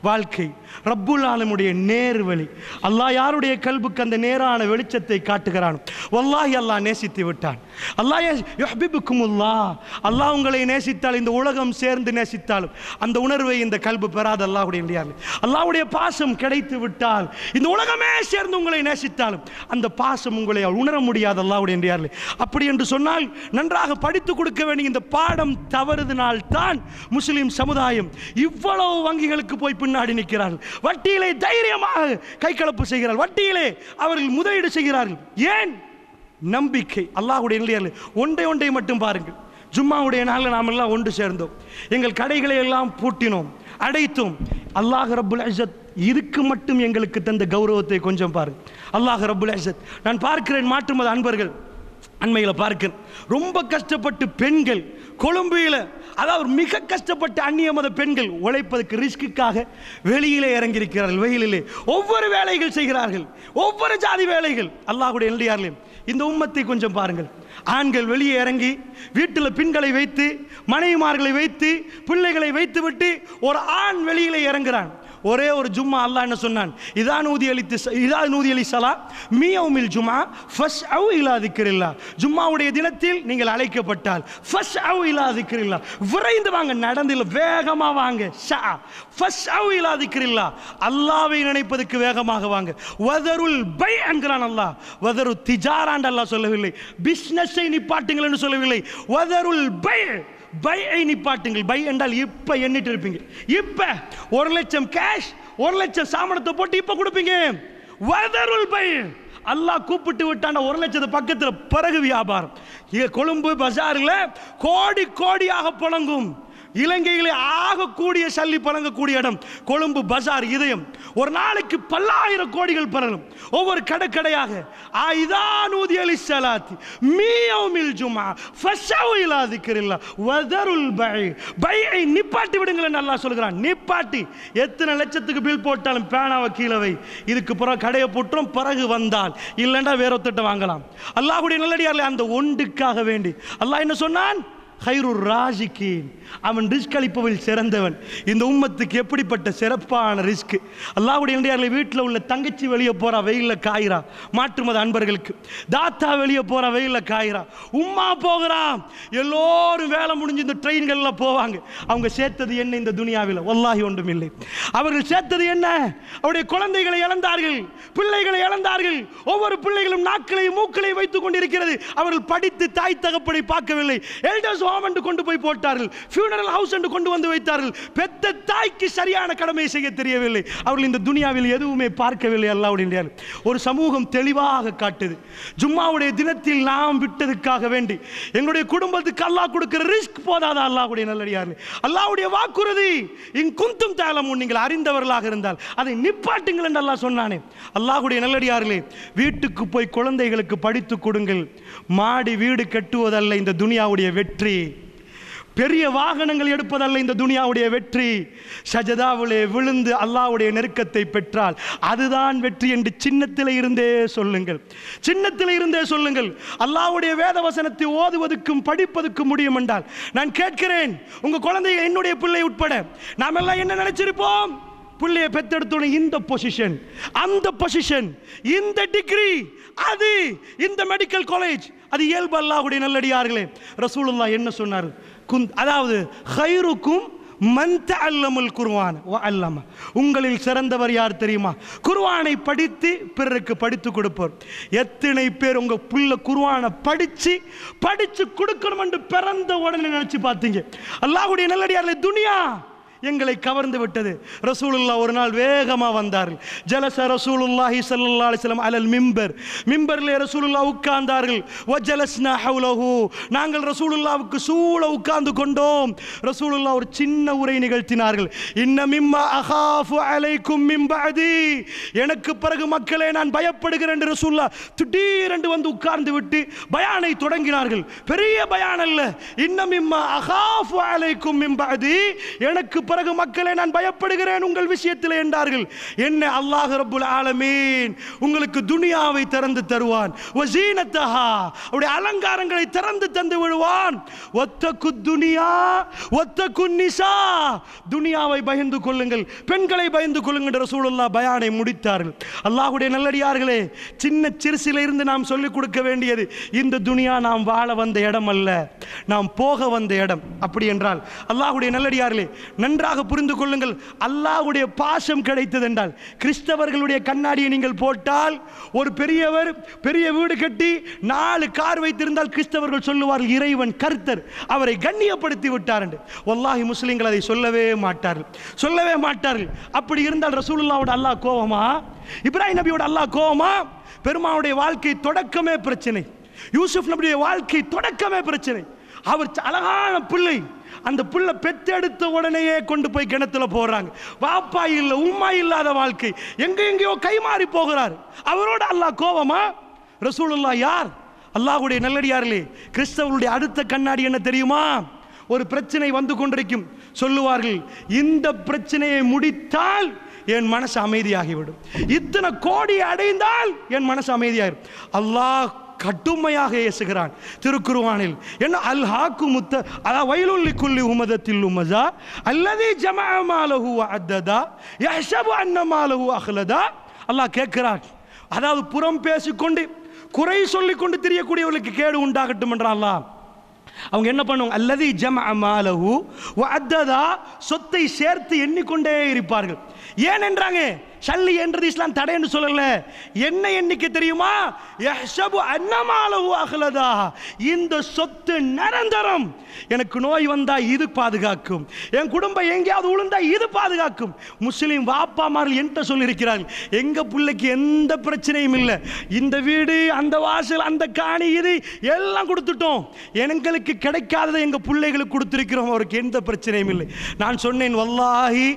வாழ்க்கை, ரப்புல் ஆலமுடைய நேர்வழி. அல்லாஹ் யாருடைய கல்புக்கு அந்த நேரான வெளிச்சத்தை காட்டுகிறான், வல்லாஹி அல்லாஹ் நேசித்து விட்டான். அல்லாஹ் யுஹிப்புக்குமுல்லாஹ், அல்லாஹ் உங்களை நேசித்தால், இந்த உலகம் சேர்ந்து நேசித்தாலும் அந்த உணர்வை இந்த கல்பு பெறாது. அல்லாஹ்வுடைய பாசம் கிடைத்து விட்டால், இந்த உலகமே சேர்ந்து உங்களை நேசித்தாலும் அந்த பாசம் உங்களை உணர முடியாது. அல்லாஹ்வுடைய அப்படி என்று சொன்னால் நன்றாக படித்துக் கொடுக்க வேண்டிய இந்த பாடம் தவறுதனால் தான் முஸ்லிம் சமுதாயம் இவ்வளவு வங்கிகளுக்கு போய் பின்னாடி நிற்கிறார்கள். வட்டியிலே தைரியமாக கை கலப்பு செய்கிறார்கள், வட்டியிலே அவர்கள் முதலீடு செய்கிறார்கள். ஏன்? நம்பிக்கை. அல்லாஹ்வுடைய ஒன்றை மட்டும் பாருங்கள். ஜும்மாவுடைய நாளில் நாம் எல்லாம் ஒன்று சேர்ந்தோம், எங்கள் கடைகளை எல்லாம் பூட்டினோம், அடைத்தோம். அல்லாஹ் ரப்புல் இஸ்ஸத் இதுக்கு மட்டும் எங்களுக்கு தந்த கௌரவத்தை கொஞ்சம் பாருங்கள். அல்லாஹ் ரப்புல் இஸ்ஸத், நான் பார்க்கிறேன் மாற்று மத அன்பர்கள் அண்மையில் பார்க்கிறேன், ரொம்ப கஷ்டப்பட்டு பெண்கள் கொழும்பில், அதாவது மிக கஷ்டப்பட்டு அந்நிய மத பெண்கள் உழைப்பதற்கு ரிஸ்க்குக்காக வெளியிலே இறங்கியிருக்கிறார்கள். வெயிலிலே ஒவ்வொரு வேலைகள் செய்கிறார்கள், ஒவ்வொரு ஜாதி வேலைகள். அல்லாஹ்வுடைய இந்த உம்மத்தை கொஞ்சம் பாருங்கள். ஆண்கள் வெளியே இறங்கி வீட்டில் பெண்களை வைத்து, மனைவிமார்களை வைத்து, பிள்ளைகளை வைத்து விட்டு ஒரு ஆண் வெளியிலே இறங்குறான். ஒரே ஒரு ஜும்மா அல்லாஹ் என்ன சொன்னான்? இதா நூதி அலி ஸலா மியௌமில் ஜும்ஆ ஃபஸ்அவு இலா திக்ரில்லாஹ். ஜும்மாவுடைய தினத்தில் நீங்கள் அழைக்கப்பட்டால் ஃபஸ்அவு இலா திக்ரில்லாஹ், விரைந்து வாங்க, நடந்து வேகமா வாங்க. ஃபஸ்அவு இலா திக்ரில்லாஹ், அல்லாஹ்வை நினைப்பதற்கு வேகமாக வாங்க. வதருல் பை என்கிறான் அல்லாஹ். வதரு திஜாரான் அல்லாஹ் சொல்லவில்லை, பிஸ்னஸை நிப்பாட்டுங்கள் என்று சொல்லவில்லை. வதருல் பை, பையை நிப்பாட்டுங்கள். பை என்றால் இப்ப எண்ணிட்டு இருப்பீங்க, இப்ப 1 லட்சம் கேஷ், 1 லட்சம் சாமானத்தை போட்டு இப்ப கொடுப்பீங்க. வதருல் பை, அல்லாஹ் கூப்பிட்டு விட்டாண்ட 1 லட்சத்து பக்கத்தில் பிறகு வியாபாரம். கொழும்பு பஜாரில் கோடி கோடியாக புழங்கும். இலங்கையிலே ஆகக்கூடிய சல்லி பழங்கக்கூடிய இடம் கொழும்பு பஜார் இதயம். ஒரு நாளைக்கு பல்லாயிரம் கோடிகள் பெறணும் ஒவ்வொரு கடையாக. ஆயிதானூதி அலி ஸலாத்தி மியௌமில் ஜும்ஆ ஃபஸ்அவு இலா திக்ரில்லாஹ் வதருல் பை, பையை நிப்பாட்டி விடுங்கள் என்று அல்லாஹ் சொல்கிறான். நிப்பாட்டி எத்தனை லட்சத்துக்கு பில் போட்டாலும் பேனாவை கீழே வை, இதுக்கு பிறகு கடையை போட்டுரும், பிறகு வந்தால் இல்லைன்னா வேற ஒருத்தட்ட வாங்கலாம். அல்லாஹ்வுடைய நல்லடியார்களே, அந்த ஒன்றுக்காக வேண்டி அல்லாஹ் என்ன சொன்னான்? ஹைருர் ராஜிகீன், அவன் ரிஸ்க் அளிப்பவள் சிறந்தவன். இந்த உம்மத்துக்கு எப்படிப்பட்ட சிறப்பான ரிஸ்க். அல்லாஹ்வுடைய வீட்டில் உள்ள தங்கச்சி வெளியே போறா, வெயிலில் காயிறா. மாற்று மத அன்பர்களுக்கு தாத்தா வெளியே போறா, வெயிலில் காயிறா. உம்மா போகிறா, எல்லோரும் வேலை முடிஞ்சு இந்த ட்ரெயின்களில் போவாங்க. அவங்க சேர்த்தது என்ன இந்த துனியாவில்? வல்லாஹி ஒன்றும் இல்லை. அவர்கள் சேர்த்தது என்ன? அவருடைய குழந்தைகளை இழந்தார்கள், பிள்ளைகளை இழந்தார்கள். ஒவ்வொரு பிள்ளைகளும் நாட்களையும் மூக்களையும் வைத்துக் கொண்டிருக்கிறது. அவர்கள் படித்து தாய் தகப்பனை பார்க்கவில்லை. எல்டர்ஸ் ஹோம் என்று கொண்டு போய் போட்டார்கள், ஃபியூனரல் ஹவுஸ் என்று கொண்டு வந்து வைத்தார்கள். பெத்த தாய்க்கு சரியான கடமையை செய்ய தெரியவில்லை. அவர்கள் இந்த துனியாவில் எதுவுமே பார்க்கவில்லை. அல்லாஹ்வுடைய ஒரு சமூகம் தெளிவாக காட்டுது. ஜும்மாவுடைய தினத்தில் நாம் விட்டதுக்காக வேண்டி எங்களுடைய குடும்பத்துக்கு அல்லாஹ் கொடுக்கிற ரிஸ்க் போதாதா? அல்லாஹ்வுடைய நல்லடியார்களே, அல்லாஹ்வுடைய வாக்குறுதி இன் குந்தும் தஅலமூன், நீங்கள் அறிந்தவர்களாக இருந்தால் அதை நிப்பாட்டுங்கள் என்று அல்லாஹ் சொன்னானே. அல்லாஹ்வுடைய நல்லடியார்களே, வீட்டுக்கு போய் குழந்தைகளுக்கு படித்து கொடுங்கள். மாடி வீடு கட்டுவதல்ல இந்த துனியாவுடைய வெற்றி. பெரிய வாகனங்கள் எடுப்பதல்ல இந்த துனியாவுடைய வெற்றி. சஜதாவிலே விழுந்து அல்லாஹ்வுடைய நெருக்கத்தை பெற்றால் அதுதான் வெற்றி என்று சின்னத்திலே இருந்தே சொல்லுங்கள். சின்னத்திலே இருந்தே சொல்லுங்கள். அல்லாஹ்வுடைய வேத வசனத்தை ஓதுவதற்கும் படிப்பதற்கும் முடியும் என்றால் நான் கேட்கிறேன், உங்க குழந்தைகள், என்னுடைய பிள்ளை உட்பட நாம் எல்லாம் என்ன நினைச்சிருப்போம்? பிள்ளையை பெற்றெடுத்தோட இந்த பொசிஷன், அந்த பொசிஷன், இந்த டிகிரி, அது இந்த மெடிக்கல் காலேஜ், அது இயல்பு. அல்லாஹ்வுடைய நல்லடியார்களே, ரசூலுல்லாஹ் என்ன சொன்னார்? அதாவது ஹைருக்கும் மன் தஅல்லமல் குர்ஆன் வ அல்லம, உங்களில் சிறந்தவர் யார் தெரியுமா? குர்ஆனை படித்து பிறருக்கு படித்து கொடுப்பவர். எத்தனை பேர் உங்க புள்ள குர்ஆனை படிச்சு கொடுக்கணும் என்று பிறந்த உடனே நினைச்சு பார்த்தீங்க? அல்லாஹ்வுடைய நல்லடியார்களே, துனியா எங்களை கவர்ந்து விட்டது. ரசூலுல்லாஹ் ஒரு நாள் வேகமாக வந்தார்கள். ஜலச ரசூலுல்லாஹி ஸல்லல்லாஹு அலைஹி வஸல்லம் அலல் மிம்பர், மிம்பரிலே ரசூலுல்லாஹ் உட்கார்ந்தார்கள். வஜலஸ்னா ஹவுலஹு, நாங்கள் ரசூலுல்லாஹ்வுக்கு சூழ உட்கார்ந்து கொண்டோம். ரசூலுல்லாஹ் ஒரு சின்ன உரை நிகழ்த்தினார்கள். இன்ன மிம்மா அகாஃபு அலைக்கும் மின் பஅதி, எனக்கு பிறகு மக்களே நான் பயப்படுகிறேன் என்று ரசூலுல்லாஹ் திடீரென்று வந்து உட்கார்ந்து விட்டு பயானை தொடங்கினார்கள். பெரிய பயான் அல்ல. இன்ன மிம்மா அகாஃபு அலைக்கும் மின் பஅதி, எனக்கு பிறகு மக்களே நான் பயப்படுகிறேன் உங்கள் விஷயத்தில் என்றார்கள். என்ன? அல்லாஹ் ரப்புல் ஆலமீன் உங்களுக்கு துனியாவை திறந்து தருவான். வஸீனத்தஹா, அவருடைய அலங்காரங்களை திறந்து தந்து விடுவான். வத்தகு துனியா வத்தகு நிசா, துனியாவை பயந்து கொள்ளுங்கள், பெண்களை பயந்து கொள்ளுங்கள் என்று ரசூலுல்லாஹ் பயானை முடித்தார்கள். அல்லாஹ்வுடைய நல்லடியார்களே, சின்ன சிறுசில இருந்து நாம் சொல்லிக் கொடுக்க வேண்டியது, இந்த துனியா நாம் வாழ வந்த இடம் அல்ல, நாம் போக வந்த இடம். அப்படி என்றால் அல்லாஹ்வுடைய நல்லடியார்களே, நன்றாக புரிந்து கொள்ளுங்கள். அல்லாஹ்வுடைய பாசம் கிடைத்தது என்றால், கிறிஸ்தவர்களுடைய கண்ணாடியை நீங்கள் போட்டால், ஒரு பெரியவர் பெரிய வீடு கட்டி 4 கார் வைத்திருந்தால் கிறிஸ்தவர்கள் சொல்லுவார்கள், இறைவன் கர்த்தர் அவரை கண்ணியப்படுத்தி விட்டார் என்று. வல்லாஹி முஸ்லிம்கள் அதை சொல்லவே மாட்டார்கள். அப்படி இருந்தால் ரசூலுல்லாஹ்வோட அல்லாஹ் கோவமா? இப்ராஹிம் நபியோட அல்லாஹ் கோவமா? பெருமானுடைய வாழ்க்கை தொடக்கமே பிரச்சனை. யூசுப் நபியுடைய வாழ்க்கை தொடக்கமே பிரச்சனை. அவர் அழகான பிள்ளை, அந்த பிள்ளை பெற்றெடுத்த உடனேயே கொண்டு போய் கிணத்துல போடுறாங்க. வாப்பா இல்லை, உம்மா இல்லாத வாழ்க்கை, எங்கேயோ கைமாறி போகிறார். அவரோட அல்லாஹ் கோவமா? ரசூலுல்லாஹ் யார்? அல்லாஹ்வுடைய நல்லடியார்களே, கிறிஸ்தவர்களுடைய அடுத்த கண்ணாடி என்ன தெரியுமா? ஒரு பிரச்சனை வந்து கொண்டிருக்கும், சொல்லுவார்கள், இந்த பிரச்சனையை முடித்தால் என் மனசு அமைதியாகிவிடும், இத்தனை கோடி அடைந்தால் என் மனசு அமைதியாகிடும். அல்லாஹ் கடுமையாக ஏசுகிறான் திருக்குர்ஆனில். என்ன? அல் ஹாக்கு முத்த அலா வைலுல் லிக்குல்லி உமதத்தில் உமஸா அல்லதி ஜமஅ மாலஹு வ அத்ததா யஹ்ஸபு அன்ன மாலஹு அஹ்லதா. அல்லாஹ் கேட்கிறான், அதாவது புறம் பேசிக்கொண்டு குறை சொல்லிக்கொண்டு தெரியக்கூடியவர்களுக்கு கேடு உண்டாகட்டும் என்றான் அல்லாஹ். அவங்க என்ன பண்ணுவாங்க? அல்லதி ஜமஅ மாலஹு வ அத்ததா, சொத்தை சேர்த்து எண்ணிக்கொண்டே இருப்பார்கள். ஏன் என்றாங்க? சல்லி என்றது இஸ்லாம் தடை என்று சொல்லல. என்ன எண்ணிக்கை தெரியுமா? யஹ்ஸபு அன்ன மாலஹு அஹ்லதா, இந்த சொத்து நிரந்தரம். எனக்கு நோய் வந்தா இது பாதுகாக்கும், என் குடும்பம் எங்கேயாவது விழுந்தா இது பாதுகாக்கும். முஸ்லிம் வாப்பாமார்கள் என்கிட்ட சொல்லியிருக்கிறார்கள், எங்க பிள்ளைக்கு எந்த பிரச்சனையும் இல்லை, இந்த வீடு, அந்த வாசல், அந்த காணி, இது எல்லாம் கொடுத்துட்டோம், எங்களுக்கு கிடைக்காததை எங்க பிள்ளைகளுக்கு கொடுத்திருக்கிறோம், அவருக்கு எந்த பிரச்சனையும் இல்லை. நான் சொன்னேன், வல்லாஹி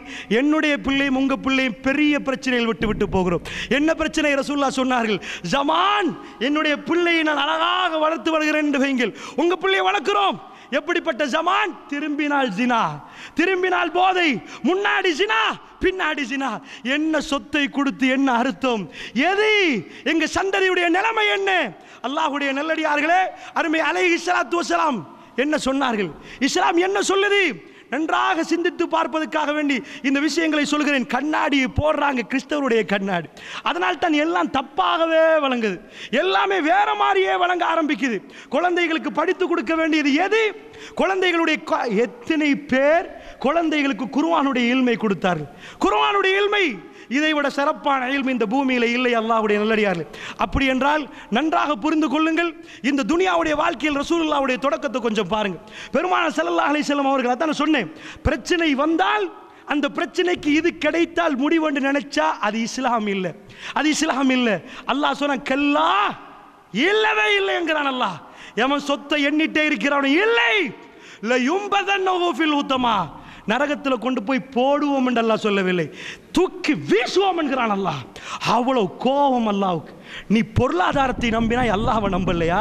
என்னுடைய பிள்ளையும் உங்க பிள்ளையும் பெரிய பிரச்சனைகள் விட்டு போகிறோம். என்ன பிரச்சனை? ரசூலுல்லாஹ் சொன்னார்கள், ஜமான் என்னுடைய பிள்ளையை நான் அழகாக வளர்த்து வருகிறேன் என்று வைங்கள். உங்க பிள்ளையை வளர்க்கிறோம். எப்படிப்பட்ட ஜமான்? திரும்பினால் ஜினா, திரும்பினால் போதை, முன்னாடி ஜினா, பின்னாடி ஜினா. என்ன சொத்தை கொடுத்து என்ன அர்த்தம்? எது எங்க சந்ததியுடைய நிலைமை என்ன? அல்லாஹ்வுடைய நல்லடியார்களே, அருமை அலைஹிஸ்ஸலாத்து வஸலாம் என்ன சொன்னார்கள்? இஸ்லாம் என்ன சொல்லுது? நன்றாக சிந்தித்து பார்ப்பதற்காக வேண்டி இந்த விஷயங்களை சொல்கிறேன். கண்ணாடி போடுறாங்க, கிறிஸ்தவருடைய கண்ணாடி. அதனால் தான் எல்லாம் தப்பாகவே வழங்குது, எல்லாமே வேற மாதிரியே வழங்க ஆரம்பிக்குது. குழந்தைகளுக்கு படித்து கொடுக்க வேண்டியது எது? குழந்தைகளுடைய எத்தனை பேர் குழந்தைகளுக்கு குர்ஆனுடைய இல்மை கொடுத்தார்கள்? குர்ஆனுடைய இல்மை இதைவிட சிறப்பான இல்மை இந்த பூமியில் இல்லை. அல்லாஹ்வுடைய நல்லடியார்களே, அப்படி என்றால் நன்றாக புரிந்து கொள்ளுங்கள். இந்த துனியாவுடைய வாழ்க்கையில் ரசூலுல்லாஹ்வுடைய தொடக்கத்தை கொஞ்சம் பாருங்க. பெருமானார் ஸல்லல்லாஹு அலைஹி வஸல்லம் அவர்கள் அதான் சொன்னேன், பிரச்சனை வந்தால் அந்த பிரச்சனைக்கு இது கிடைத்தால் முடிவென்று நினைச்சா அது இஸ்லாம் இல்லை, அது இஸ்லாம் இல்லை. அல்லாஹ் சொன்ன கல்லா, இல்லவே இல்லை என்கிறான் அல்லாஹ். எவன் சொத்தை எண்ணிட்டே இருக்கிறான், இல்லை ல யும்பதன்னஹு ஃபில் உத்தமா, நரகத்தில் கொண்டு போய் போடுவோம் என்று அல்லாஹ் சொல்லவில்லை. தூக்கி வீசுவோம் என்கிறான் அல்லாஹ். அவ்வளவு கோபம் அல்லாஹ்வுக்கு. நீ பொருளாதாரத்தை நம்பினா அல்லாஹ்வை நம்பலையா?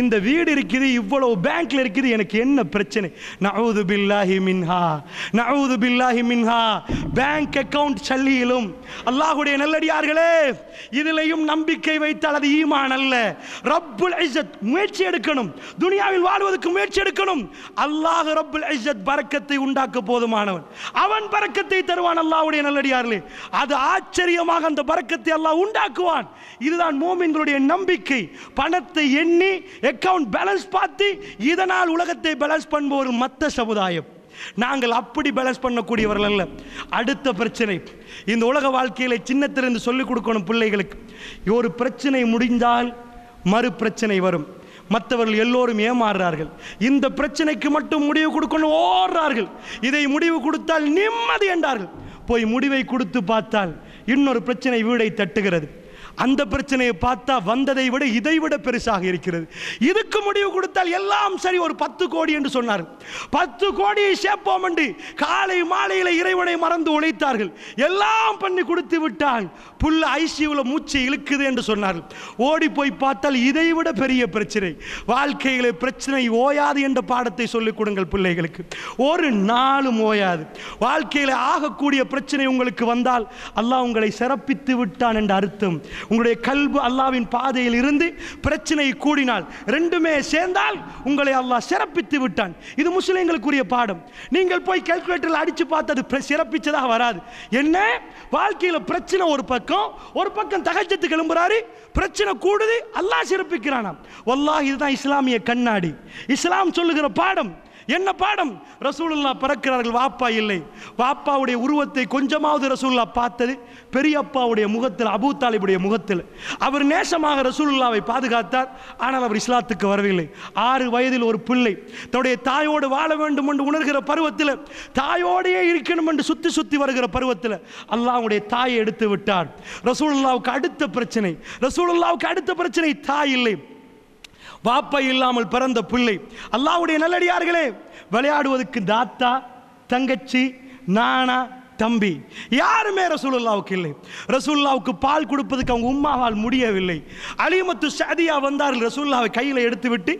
இந்த வீடு இருக்குது, இவ்வளவு பேங்க்ல இருக்குது, எனக்கு என்ன பிரச்சனை? நஊது பில்லாஹி மின்ஹா, நஊது பில்லாஹி மின்ஹா. பேங்க் அக்கவுண்ட் சல்லியிலும் அல்லாஹ்வுடைய நல்லடியார்களே, இதிலையும் நம்பிக்கை வைத்தால் அது ஈமான் அல்ல. ரப்புல் இஸ்ஸத் முயற்சி எடுக்கணும், துனியாவில் வாழ்வதற்கு முயற்சி எடுக்கணும். அல்லாஹ் ரப்புல் இஸ்ஸத் பரக்கத்தை உண்டாக்க போதுமானவன், அவன் பரக்கத்தை தருவான். அல்லாஹ்வுடைய நல்லடியார்களே, அது ஆச்சரியமாக அந்த பரக்கத்தை அல்லாஹ் உண்டாக்குவான். இதுதான் மோமின்களுடைய நம்பிக்கை. பணத்தை எண்ணி அக்கவுண்ட் பேலன்ஸ் பார்த்து இதனால் உலகத்தை பேலன்ஸ் பண்ணுவோர் மத்த சமுதாயம். நாங்கள் அப்படி பேலன்ஸ் பண்ணக்கூடியவர்கள் அல்ல. அடுத்த பிரச்சனை, இந்த உலக வாழ்க்கையில சின்னத்திலிருந்து சொல்லிக் கொடுக்கணும் பிள்ளைகளுக்கு. ஒரு பிரச்சனை முடிந்தால் மறு பிரச்சனை வரும். மற்றவர்கள் எல்லோரும் ஏமாறுறார்கள். இந்த பிரச்சனைக்கு மட்டும் முடிவு கொடுக்கணும் ஓடுறார்கள். இதை முடிவு கொடுத்தால் நிம்மதி என்றார்கள். போய் முடிவை கொடுத்து பார்த்தால் இன்னொரு பிரச்சனை வீடை தட்டுகிறது. அந்த பிரச்சனையை பார்த்தா வந்ததை விட இதை விட பெருசாக இருக்கிறது. இதுக்கு முடிவு கொடுத்தால் எல்லாம் சரி, ஒரு 10 கோடி என்று சொன்னார். 10 கோடியை சேர்ப்போம் என்று காலை மாலையில் இறைவனை மறந்து உழைத்தார்கள். எல்லாம் பண்ணி கொடுத்து விட்டால் புல்ல ஐசியூல மூச்சை இழுக்குது என்று சொன்னார்கள். ஓடி போய் பார்த்தால் இதை விட பெரிய பிரச்சனை. வாழ்க்கையிலே பிரச்சனை ஓயாது என்ற பாடத்தை சொல்லிக் கொடுங்கள் பிள்ளைகளுக்கு. ஒரு நாளும் ஓயாது. வாழ்க்கையில் ஆகக்கூடிய பிரச்சனை உங்களுக்கு வந்தால் அல்லாஹ் உங்களை சிறப்பித்து விட்டான் என்ற அர்த்தம். உங்களுடைய கல்பு அல்லாஹ்வின் பாதையில் இருந்து பிரச்சனை கூடினால், ரெண்டுமே சேர்ந்தால் உங்களை அல்லாஹ் சிறப்பித்து விட்டான். இது முஸ்லிம்களுக்குரிய பாடம். நீங்கள் போய் கால்குலேட்டரில் அடிச்சு பார்த்தது சிறப்பிச்சதாக வராது. என்ன வாழ்க்கையில் பிரச்சனை ஒரு பக்கம் தஹஜ்ஜுக்கு எழும்புறாரு, பிரச்சனை கூடுது, அல்லாஹ் சிறப்பிக்கிறானாம். வல்லாஹ் இதுதான் இஸ்லாமிய கண்ணாடி. இஸ்லாம் சொல்லுகிற பாடம். என்ன பாடம்? ரசூலுல்லாஹ் பிறக்கிறார்கள், வாப்பா இல்லை. வாப்பாவுடைய உருவத்தை கொஞ்சமாவது ரசூலுல்லாஹ் பார்த்தது பெரியப்பாவுடைய முகத்தில், அபூ தாலிபுடைய முகத்தில். அவர் நேசமாக ரசூலுல்லாவை பாதுகாத்தார். ஆனால் அவர் இஸ்லாத்துக்கு வரவில்லை. 6 வயதில் ஒரு பிள்ளை தன்னுடைய தாயோடு வாழ வேண்டும் என்று உணர்கிற பருவத்தில், தாயோடையே இருக்கணும் என்று சுத்தி சுத்தி வருகிற பருவத்தில் அல்லாஹ்வுடைய தாயை எடுத்து விட்டார். ரசூலுல்லாவுக்கு அடுத்த பிரச்சனை தாய் இல்லை, வாப்பா இல்லாமல் பிறந்த பிள்ளை. அல்லாஹ்வுடைய நல்லடியார்களே, விளையாடுவதற்கு தாத்தா, தங்கச்சி, நானா, தம்பி யாருமே ரசூலுல்லாவுக்கு இல்லை. ரசூலுல்லாவுக்கு பால் கொடுப்பதற்கு அவங்க உம்மாவால் முடியவில்லை. அலிமத்து ஸஅதியா வந்தார்கள், ரசூலுல்லாவை கையில் எடுத்து விட்டு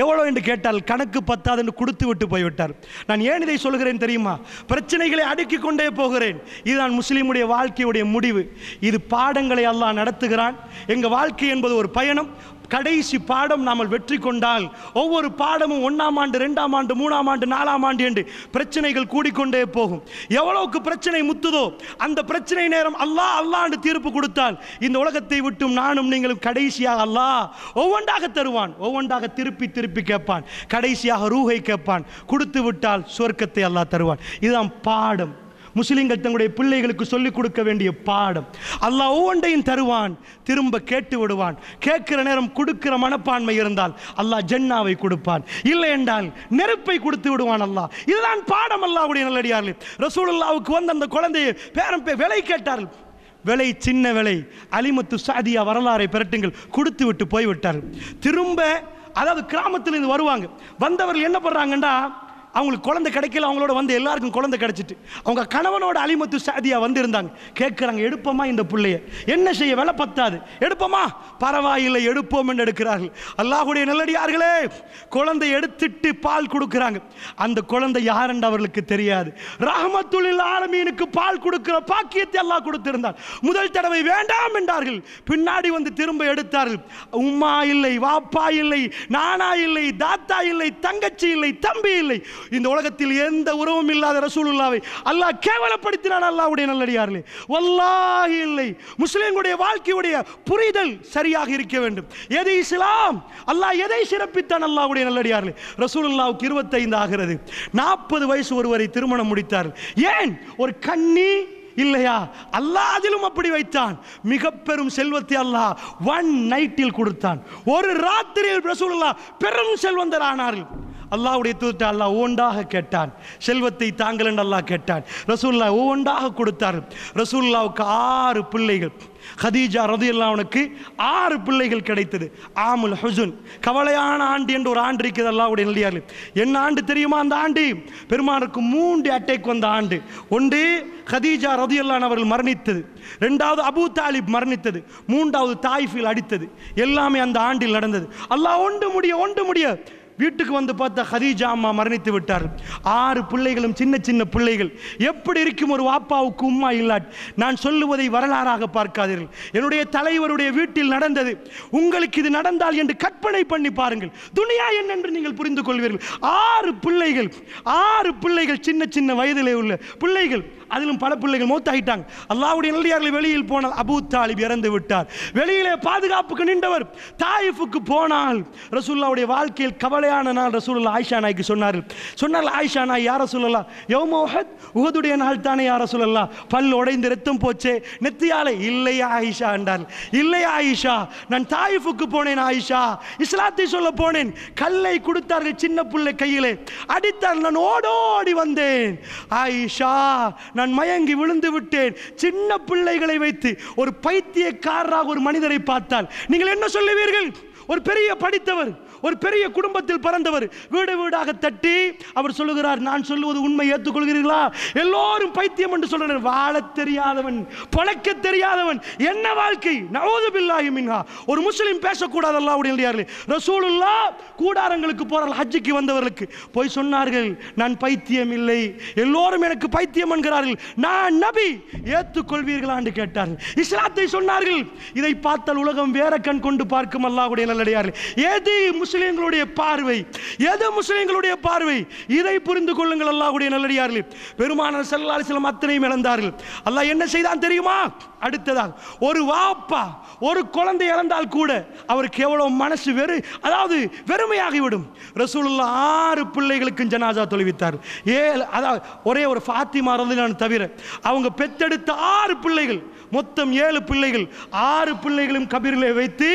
எவ்வளோ என்று கேட்டால் கணக்கு பத்தாது என்று கொடுத்து விட்டு போய்விட்டார். நான் ஏன் இதை சொல்கிறேன் தெரியுமா? பிரச்சனைகளை அடுக்கிக் கொண்டே போகிறேன். இதுதான் முஸ்லீமுடைய வாழ்க்கையுடைய முடிவு. இது பாடங்களை அல்லாஹ் நடத்துகிறான். எங்கள் வாழ்க்கை என்பது ஒரு பயணம். கடைசி பாடம் நாமல் வெற்றி கொண்டால் ஒவ்வொரு பாடமும் 1ஆம் ஆண்டு, 2ஆம் ஆண்டு, 3ஆம் ஆண்டு, 4ஆம் ஆண்டு என்று பிரச்சனைகள் கூடிக்கொண்டே போகும். எவ்வளவுக்கு பிரச்சனை முத்துதோ அந்த பிரச்சனை நேரம் அல்லாஹ் என்று தீர்ப்பு கொடுத்தால் இந்த உலகத்தை விட்டும் நானும் நீங்களும் கடைசியாக அல்லாஹ் ஒவ்வொன்றாக தருவான். ஒவ்வொன்றாக திருப்பி திருப்பி கேட்பான். கடைசியாக ரூஹை கேட்பான். கொடுத்து விட்டால் சொர்க்கத்தை அல்லாஹ் தருவான். இதுதான் பாடம். முஸ்லிம்கள் தங்களுடைய பிள்ளைகளுக்கு சொல்லிக் கொடுக்க வேண்டிய பாடம். அல்லாஹ் ஒவ்வொன்றையும் தருவான், திரும்ப கேட்டு விடுவான். கேட்கிற நேரம் கொடுக்கிற மனப்பான்மை இருந்தால் அல்லாஹ் ஜன்னாவை கொடுப்பான், இல்லை என்றால் நெருப்பை கொடுத்து விடுவான் அல்லாஹ். இதுதான் பாடம். அல்லாஹ்வுடைய நல்லடியார்களே, ரசூலுல்லாவுக்கு வந்து அந்த குழந்தையை பேரம் விலை கேட்டார்கள். விலை சின்ன விலை. அலிமத்து ஸஅதியா வரலாறை பிரட்டுங்கள், கொடுத்து விட்டு போய்விட்டார்கள். திரும்ப அதாவது கிராமத்திலிருந்து வருவாங்க. வந்தவர்கள் என்ன பண்ணுறாங்கன்னா, அவங்களுக்கு குழந்தை கிடைக்கல, அவங்களோட வந்து எல்லாருக்கும் குழந்தை கிடைச்சிட்டு அவங்க கணவனோட அலிமத்து ஸஅதியா வந்து இருந்தாங்க. கேட்குறாங்க, எடுப்போமா இந்த பிள்ளைய? என்ன செய்ய, விலை பத்தாது, எடுப்போமா? பரவாயில்லை, எடுப்போம் என்று எடுக்கிறார்கள். அல்லாஹ்வுடைய நல்லடியார்களே, குழந்தை எடுத்துட்டு பால் கொடுக்குறாங்க. அந்த குழந்தை யாரென்று அவர்களுக்கு தெரியாது. ரஹ்மத்துல் ஆலமீனுக்கு பால் கொடுக்கிற பாக்கியத்தை அல்லாஹ் கொடுத்திருந்தார். முதல் தடவை வேண்டாம் என்றார்கள், பின்னாடி வந்து திரும்ப எடுத்தார்கள். உம்மா இல்லை, வாப்பா இல்லை, நானா இல்லை, தாத்தா இல்லை, தங்கச்சி இல்லை, தம்பி இல்லை. இந்த உலகத்தில் எந்த உறவும் இல்லாத ரசூலுல்லாவை அல்லாஹ் கேவலப்படுத்தினான். அல்லாஹ்வுடைய நல்லடியார்களே, வல்லாஹி இல்லை. முஸ்லிம்களுடைய வாழ்க்கையுடைய புரிதல் சரியாக இருக்க வேண்டும். எது இஸ்லாம், அல்லாஹ் எதை சிறப்பித்தான்? அல்லாஹ்வுடைய நல்லடியார்களே, ரசூலுல்லாவுக்கு 25 ஆகிறது. 40 வயசு ஒருவரை திருமணம் முடித்தார். ஏன்? ஒரு கண்ணி இல்லையா? அல்லாஹ் அதிலும் அப்படி வைத்தான். மிக பெரும் செல்வத்தை அல்லாஹ் 1 நைட்டில் கொடுத்தான். ஒரு ராத்திரியில் ரசூலுல்லாஹ் பெரும் செல்வந்தர் ஆனார்கள். அல்லாஹ்வுடைய தூதர் அல்லாஹ் ஒவ்வொன்றாக கேட்டான். செல்வத்தை தாங்கள் என்று அல்லாஹ் கேட்டான். ரசூலுல்லாஹ் ஒவ்வொன்றாக கொடுத்தார். ரசூலுல்லாஹ்வுக்கு 6 பிள்ளைகள். ஹதீஜா ரலியல்லாஹு அன்ஹாவுக்கு 6 பிள்ளைகள் கிடைத்தது. ஆமுல் ஹுஸ்ன், கவலையான ஆண்டு என்று ஒரு ஆண்டு இருக்குது அல்லாஹ்வுடைய நல்லடியார்களே. என்ன ஆண்டு தெரியுமா? அந்த ஆண்டு பெருமானுக்கு 3 அட்டாக் வந்த ஆண்டு. ஒன்று ஹதீஜா ரலியல்லாஹு அன்ஹா அவர்கள் மரணித்தது, 2வது அபூ தாலிப் மரணித்தது, 3வது தாயிஃபில் அடித்தது. எல்லாமே அந்த ஆண்டில் நடந்தது. அல்லாஹ் ஒன்று முடிய வீட்டுக்கு வந்து பார்த்தா ஹதீஜா அம்மா மரணித்து விட்டார்கள். 6 பிள்ளைகளும் சின்ன சின்ன பிள்ளைகள். எப்படி இருக்கும் ஒரு வாப்பாவுக்கு உம்மா இல்லாட்? நான் சொல்லுவதை வரலாறாக பார்க்காதீர்கள். என்னுடைய தலைவருடைய வீட்டில் நடந்தது. உங்களுக்கு இது நடந்தால் என்று கற்பனை பண்ணி பாருங்கள். துனியா என்னென்று நீங்கள் புரிந்து கொள்வீர்கள். 6 பிள்ளைகள் சின்ன சின்ன வயதிலே உள்ள பிள்ளைகள். அதிலும் பல பிள்ளைகள் மௌத்தாயிட்டாங்க. அல்லாஹ்வுடைய நல்லடியார்களை வெளியில் போனால் அபூ தாலிப் இறந்து விட்டார். வெளியிலே பாதுகாப்புக்கு நின்றவர் தாயிஃபுக்கு போனால் ரசூலுல்லாஹ்வுடைய வாழ்க்கையில் கவலையான நாள். ரசூலுல்லாஹ் ஆயிஷா நாய்க்கு சொன்னார் ஆயிஷா நாய், யா ரசூலுல்லாஹ் யௌம உஹத், உஹதுடைய நாள் தானே யா ரசூலுல்லாஹ், பல் உடைந்து ரத்தம் போச்சே நெத்தியாலே. இல்லை ஆயிஷா என்றார். இல்லை ஆயிஷா, நான் தாயிஃபுக்கு போனேன் ஆயிஷா, இஸ்லாத்தை சொல்ல போனேன். கல்லை கொடுத்தார்கள் சின்ன பிள்ளை கையிலே, அடித்தார். நான் ஓடோடி வந்தேன் ஆயிஷா, நான் மயங்கி விழுந்து விட்டேன். சின்ன பிள்ளைகளை வைத்து ஒரு பைத்தியக்காரராக ஒரு மனிதரை பார்த்தால் நீங்கள் என்ன சொல்லுவீர்கள்? ஒரு பெரிய படித்தவர், ஒரு பெரிய குடும்பத்தில் பிறந்தவர், வீடு வீடாக தட்டி அவர் சொல்லுகிறார், நான் சொல்லுவது உண்மை, ஏற்றுக்கொள்கிறீர்களா? எல்லோரும் பைத்தியம் என்று சொல்றார். வாழ தெரியாதவன், பழக்க தெரியாதவன், என்ன வாழ்க்கை? நஊது பில்லாஹி மின்ஹா. ஒரு முஸ்லிம் பேசக்கூடாது. அல்லாஹ்வுடைய நல்லடியார்களே, ரசூலுல்லாஹ் கூடாரங்களுக்கு போறார்கள். ஹஜ்ஜுக்கு வந்தவர்களுக்கு போய் சொன்னார்கள், நான் பைத்தியம் இல்லை, எல்லோரும் எனக்கு பைத்தியம் என்கிறார்கள், நான் நபி, ஏற்றுக்கொள்வீர்களா என்று கேட்டார்கள். இஸ்லாத்தை சொன்னார்கள். இதை பார்த்தால் உலகம் வேற கண் கொண்டு பார்க்கும். அல்லாஹ்வுடைய நல்லடியார்களே, எது முஸ்லிம்களுடைய பார்வை? எது முஸ்லிம்களுடைய பார்வை? இதை புரிந்து கொள்ளுங்கள். அல்லாஹ்வுடைய நல்லடியார்களே, பெருமானார் ஸல்லல்லாஹு அலைஹி வஸல்லம் அத்தனையும் இழந்தார்கள். அல்லாஹ் என்ன செய்தான் தெரியுமா? அடுத்ததாக ஒரு வாப்பா ஒரு குழந்தை இழந்தால் கூட அவருக்கு எவ்வளவு மனசு வெறுமையாகிவிடும். ரசூலுல்லாஹ் 6 பிள்ளைகளுக்கு ஜனாசா தொழுவித்தார். அதாவது ஒரே ஒரு ஃபாத்திமா ரலியல்லாஹு தவிர அவங்க பெத்தெடுத்த 6 பிள்ளைகள், மொத்தம் 7 பிள்ளைகள். 6 பிள்ளைகளும் கபரிலே வைத்து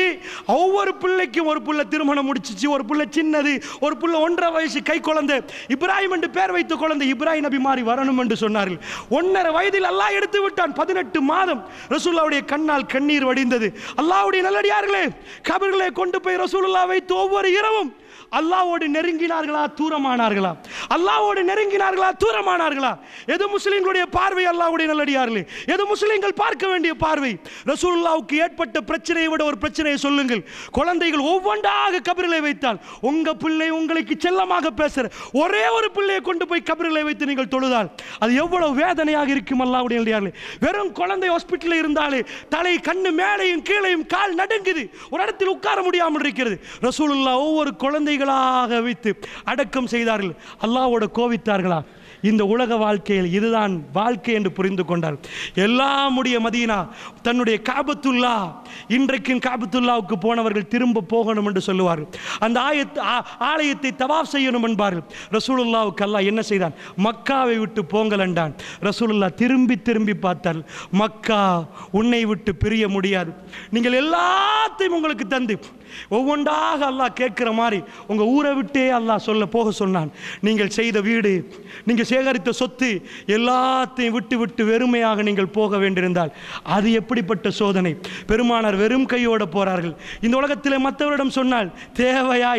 ஒவ்வொரு பிள்ளைக்கும் ஒரு பிள்ளை திருமணம் முடிச்சிச்சு, ஒரு பிள்ளை சின்னது, ஒரு பிள்ளை 1.5 வயசு கை குழந்தை. இப்ராஹிம் என்று பேர் வைத்த குழந்தை இப்ராஹிம் நபி மாறி வரணும் என்று சொன்னார்கள். 1.5 வயதில் அல்லாஹ் எடுத்து விட்டான். 18 மாதம் ரசூலுல்லாஹ்வுடைய கண்ணால் கண்ணீர் வடிந்தது. அல்லாஹ்வுடைய நல்லடியார்களே, கபரிலே கொண்டு போய் ரசூலுல்லாஹ் வைத்து ஒவ்வொரு இரவும் அல்லாஹ்வோடு நெருங்கினார்களா, தூரமானார்களா? அல்லாஹ்வோடு நெருங்கினார்களா, தூரமானார்களா? எது முஸ்லிம்களுடைய பார்வை? அல்லாஹ்வுடைய நல்லடியார்களே, எது முஸ்லிம்கள் பார்க்க வேண்டிய பார்வை? ரசூலுல்லாஹ்வுக்கு ஏற்பட்ட பிரச்சனையை விட ஒரு பிரச்சனையை சொல்லுங்கள். குழந்தைகள் ஒவ்வொன்றாக கபரிலே வைத்தால் உங்க பிள்ளை உங்களுக்கு செல்லமாக பேசுற ஒரே ஒரு பிள்ளையை கொண்டு போய் கபரிலே வைத்து நீங்கள் தொழுதால் அது எவ்வளவு வேதனையாக இருக்கும். அல்லாஹ்வுடைய நல்லடியார்களே, வெறும் குழந்தை ஹாஸ்பிட்டலில் இருந்தாலே தலை கண்ணு மேலையும் கீழையும் கால் நடுங்குது, ஒரு இடத்தில் உட்கார முடியாமல் இருக்கிறது. ரசூலுல்லாஹ் ஒவ்வொரு குழந்தை வைத்து அடக்கம் செய்தார்கள். அல்லாஹ்வோடு கோவித்தார்களா? இந்த உலக வாழ்க்கையில் இதுதான் வாழ்க்கை என்று புரிந்து கொண்டார். எல்லாம் உடைய மதீனா, தன்னுடைய காபத்துல்லா, இன்றைக்கும் காபத்துல்லாவுக்கு போனவர்கள் திரும்ப போகணும் என்று சொல்லுவார்கள். அந்த ஆலயத்தை தவாஃப் செய்யணும் என்பார்கள். ரசூலுல்லாவுக்கு அல்லாஹ் என்ன செய்தான்? மக்காவை விட்டு போங்கள் என்றான். ரசூலுல்லாஹ் திரும்பி திரும்பி பார்த்தார். மக்கா உன்னை விட்டு பிரிய முடியாது, நீங்கள் எல்லாத்தையும் உங்களுக்கு தந்து ஒவ்வொன்றாக அல்லாஹ் கேட்கிற மாதிரி உங்க ஊரை விட்டே அல்லாஹ் போக சொன்னான். நீங்கள் செய்த வீடு, நீங்கள் சேகரித்த சொத்து எல்லாத்தையும் விட்டு விட்டு வெறுமையாக நீங்கள் போக வேண்டியிருந்தால் அது எப்படிப்பட்ட சோதனை? பெருமானார் வெறும் கையோடு போறார்கள். இந்த உலகத்தில் மற்றவரிடம் சொன்னால் தேவையா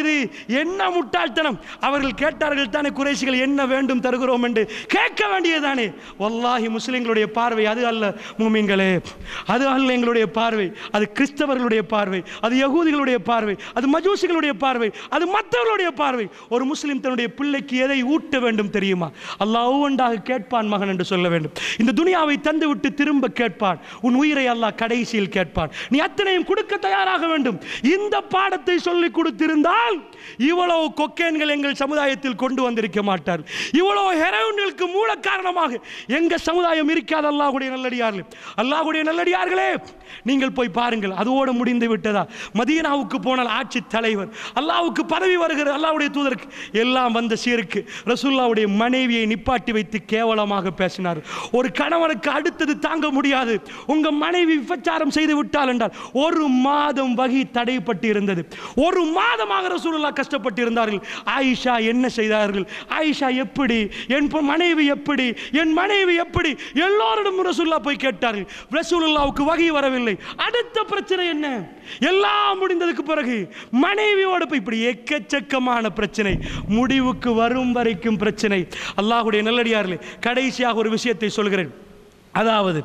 இது என்ன முட்டாள்தனம்? அவர்கள் கேட்டார்கள் தானே, குறைஷிகள் என்ன வேண்டும் தருகிறோம் என்று கேட்க வேண்டியதானே. வல்லாஹி முஸ்லிம்களுடைய பார்வை அது அல்ல முஃமின்களே, அது அல்ல எங்களுடைய பார்வை. அது கிறிஸ்தவர்களுடைய பார்வை, அது யகூதிகளுடைய பார்வை, அது மஜூசிகளுடைய பார்வை, அது மற்றவர்களுடைய பார்வை. ஒரு முஸ்லிம் தன்னுடைய பிள்ளைக்கு எதை ஊட்ட வேண்டும் தெரியுமா? அல்லாஹ் ஒவ்வொன்றாக கேட்பான் மகன் என்று சொல்ல வேண்டும். இந்த துனியாவை தந்து விட்டு திரும்ப கேட்பான். உன் உயிரை அல்லாஹ் கடைசியில் கேட்பான். நீ அத்தனையும் கொடுக்க தயாராக வேண்டும். இந்த பாடத்தை சொல்லிக் கொடுத்திருந்தால் இவ்வளவு கொக்கேன்கள் எங்கள் சமுதாயத்தில் கொண்டு வந்திருக்க மாட்டார். இவ்வளவு ஹெரோயின்களுக்கு மூல காரணமாக எங்க சமுதாயம் இருக்காது. அல்லாஹ்வுடைய நல்லடியார்களே, நீங்கள் போய் பாருங்கள். அதோடு முடிந்த முடிவடைந்து விட்டதா? மதீனாவுக்கு போனால் ஆட்சி தலைவர், அல்லாஹ்வுக்கு பதவி வருகிறது, அல்லாஹ்வுடைய தூதருக்கு எல்லாம் வந்த சீருக்கு ரசூலுல்லாஹ்வுடைய மனைவியை நிப்பாட்டி வைத்து கேவலமாக பேசினார். ஒரு கணவனுக்கு அடுத்தது தாங்க முடியாது. உங்க மனைவி விபச்சாரம் செய்து விட்டால் என்றால் 1 மாதம் வகி தடைப்பட்டு இருந்தது. 1 மாதமாக ரசூலுல்லாஹ் கஷ்டப்பட்டு இருந்தார்கள். ஆயிஷா என்ன செய்தார்கள்? ஆயிஷா எப்படி, என் மனைவி எப்படி, என் மனைவி எப்படி, எல்லோரிடம் ரசூலுல்லாஹ் போய் கேட்டார்கள். ரசூலுல்லாஹ்வுக்கு வகி வரவில்லை. அடுத்த பிரச்சனை என்ன? எல்லாம் முடிந்ததுக்கு பிறகு மனைவியோடு போய் இப்படி எக்கச்சக்கமான பிரச்சனை, முடிவுக்கு வரும் வரைக்கும் பிரச்சனை. அல்லாஹ்வுடைய நல்லடியார்களே, கடைசியாக ஒரு விஷயத்தை சொல்கிறேன். அதாவது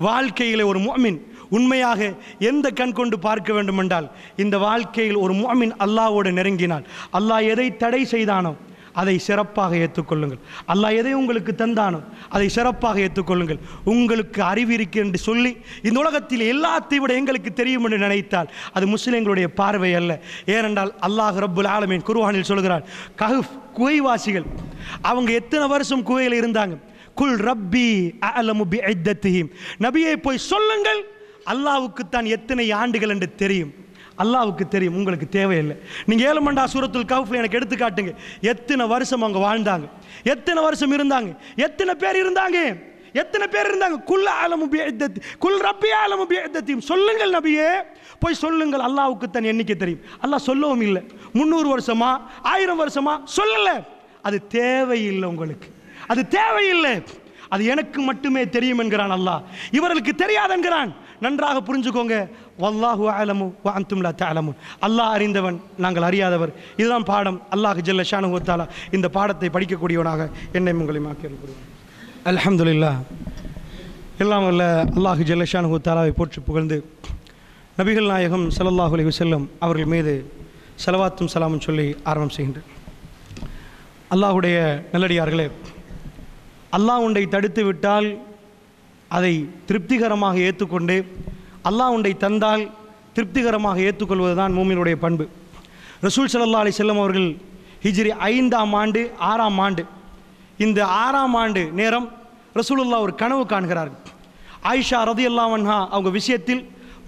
வாழ்க்கையில் ஒரு முஃமின் உண்மையாக எந்த கண் கொண்டு பார்க்க வேண்டும் என்றால், இந்த வாழ்க்கையில் ஒரு முஃமின் அல்லாஹ்வோடு நெருங்கினால், அல்லாஹ் எதை தடை செய்தானோ அதை சிறப்பாக ஏற்றுக்கொள்ளுங்கள். அல்லாஹ் எதை உங்களுக்கு தந்தானோ அதை சிறப்பாக ஏற்றுக்கொள்ளுங்கள். உங்களுக்கு அறிவு இருக்கு என்று சொல்லி இந்த உலகத்தில் எல்லாத்தை விட எங்களுக்கு தெரியும் என்று நினைத்தால் அது முஸ்லிம்களுடைய பார்வை அல்ல. ஏனென்றால் அல்லாஹ் ரப்புல் ஆலமீன் குர்ஆனில் சொல்கிறார், கஹஃப் குகைவாசிகள் அவங்க எத்தனை வருஷம் குகையில் இருந்தாங்க? குல் ரப்பி அஅலமு பிஇத்தத்திஹிம், நபியே போய் சொல்லுங்கள், அல்லாஹ்வுக்கு தான் எத்தனை ஆண்டுகள் என்று தெரியும். அல்லாஹ்வுக்கு தெரியும், உங்களுக்கு தேவையில்லை. நீங்கள் 7 மண்டா சூரத்துல் கஹ்ஃப்ல எனக்கு எடுத்து காட்டுங்க. எத்தனை வருஷம் அவங்க வாழ்ந்தாங்க, எத்தனை வருஷம் இருந்தாங்க, எத்தனை பேர் இருந்தாங்க, எத்தனை பேர் இருந்தாங்க? குல் அஅலமு பிஇத்தத்தி குல் ரப்பி அஅலமு பிஇத்தத்திஹிம், சொல்லுங்கள் நபியே போய் சொல்லுங்கள், அல்லாஹ்வுக்கு தான் எண்ணிக்கை தெரியும். அல்லாஹ் சொல்லவும் இல்லை. 300 வருஷமா 1000 வருஷமா சொல்லலை. அது தேவையில்லை, உங்களுக்கு அது தேவையில்லை. அது எனக்கு மட்டுமே தெரியும் என்கிறான் அல்லாஹ், இவர்களுக்கு தெரியாது என்கிறான். நன்றாக புரிஞ்சுக்கோங்க. வல்லாஹு அலமு வ அன்தும் லா தஅலமூன், அல்லாஹ் அறிந்தவன், நாங்கள் அறியாதவர். இதுதான் பாடம். அல்லாஹ் ஜல்ல ஷானஹு வ தஆலா இந்த பாடத்தை படிக்கக்கூடியவனாக என்னை உங்களையும் ஆக்கியிருக்கிறார். அல்ஹம்துலில்லாஹ். எல்லாம் வல்ல அல்லாஹ் ஜல்ல ஷானஹு வ தஆலாவை போற்றி புகழ்ந்து நபிகள் நாயகம் ஸல்லல்லாஹு அலைஹி வஸல்லம் அவர்கள் மீது ஸலவாத்தும் ஸலாமும் சொல்லி ஆரம்பம் செய்கின்றேன். அல்லாஹ்வுடைய நல்லடியார்களே, அல்லாஹ் ஒன்றை தடுத்து விட்டால் அதை திருப்திகரமாக ஏற்றுக்கொண்டு, அல்லாஹ் ஒன்றை தந்தால் திருப்திகரமாக ஏற்றுக்கொள்வது தான் மூமினுடைய பண்பு. ரசூல் ஸல்லல்லாஹு அலைஹி வஸல்லம் அவர்கள் ஹிஜ்ரி 5ஆம் ஆண்டு 6ஆம் ஆண்டு, இந்த 6ஆம் ஆண்டு நேரம் ரசூலுல்லாஹ் ஒரு கனவு காண்கிறார்கள். ஆயிஷா ரதியல்லாஹு அன்ஹா அவங்க விஷயத்தில்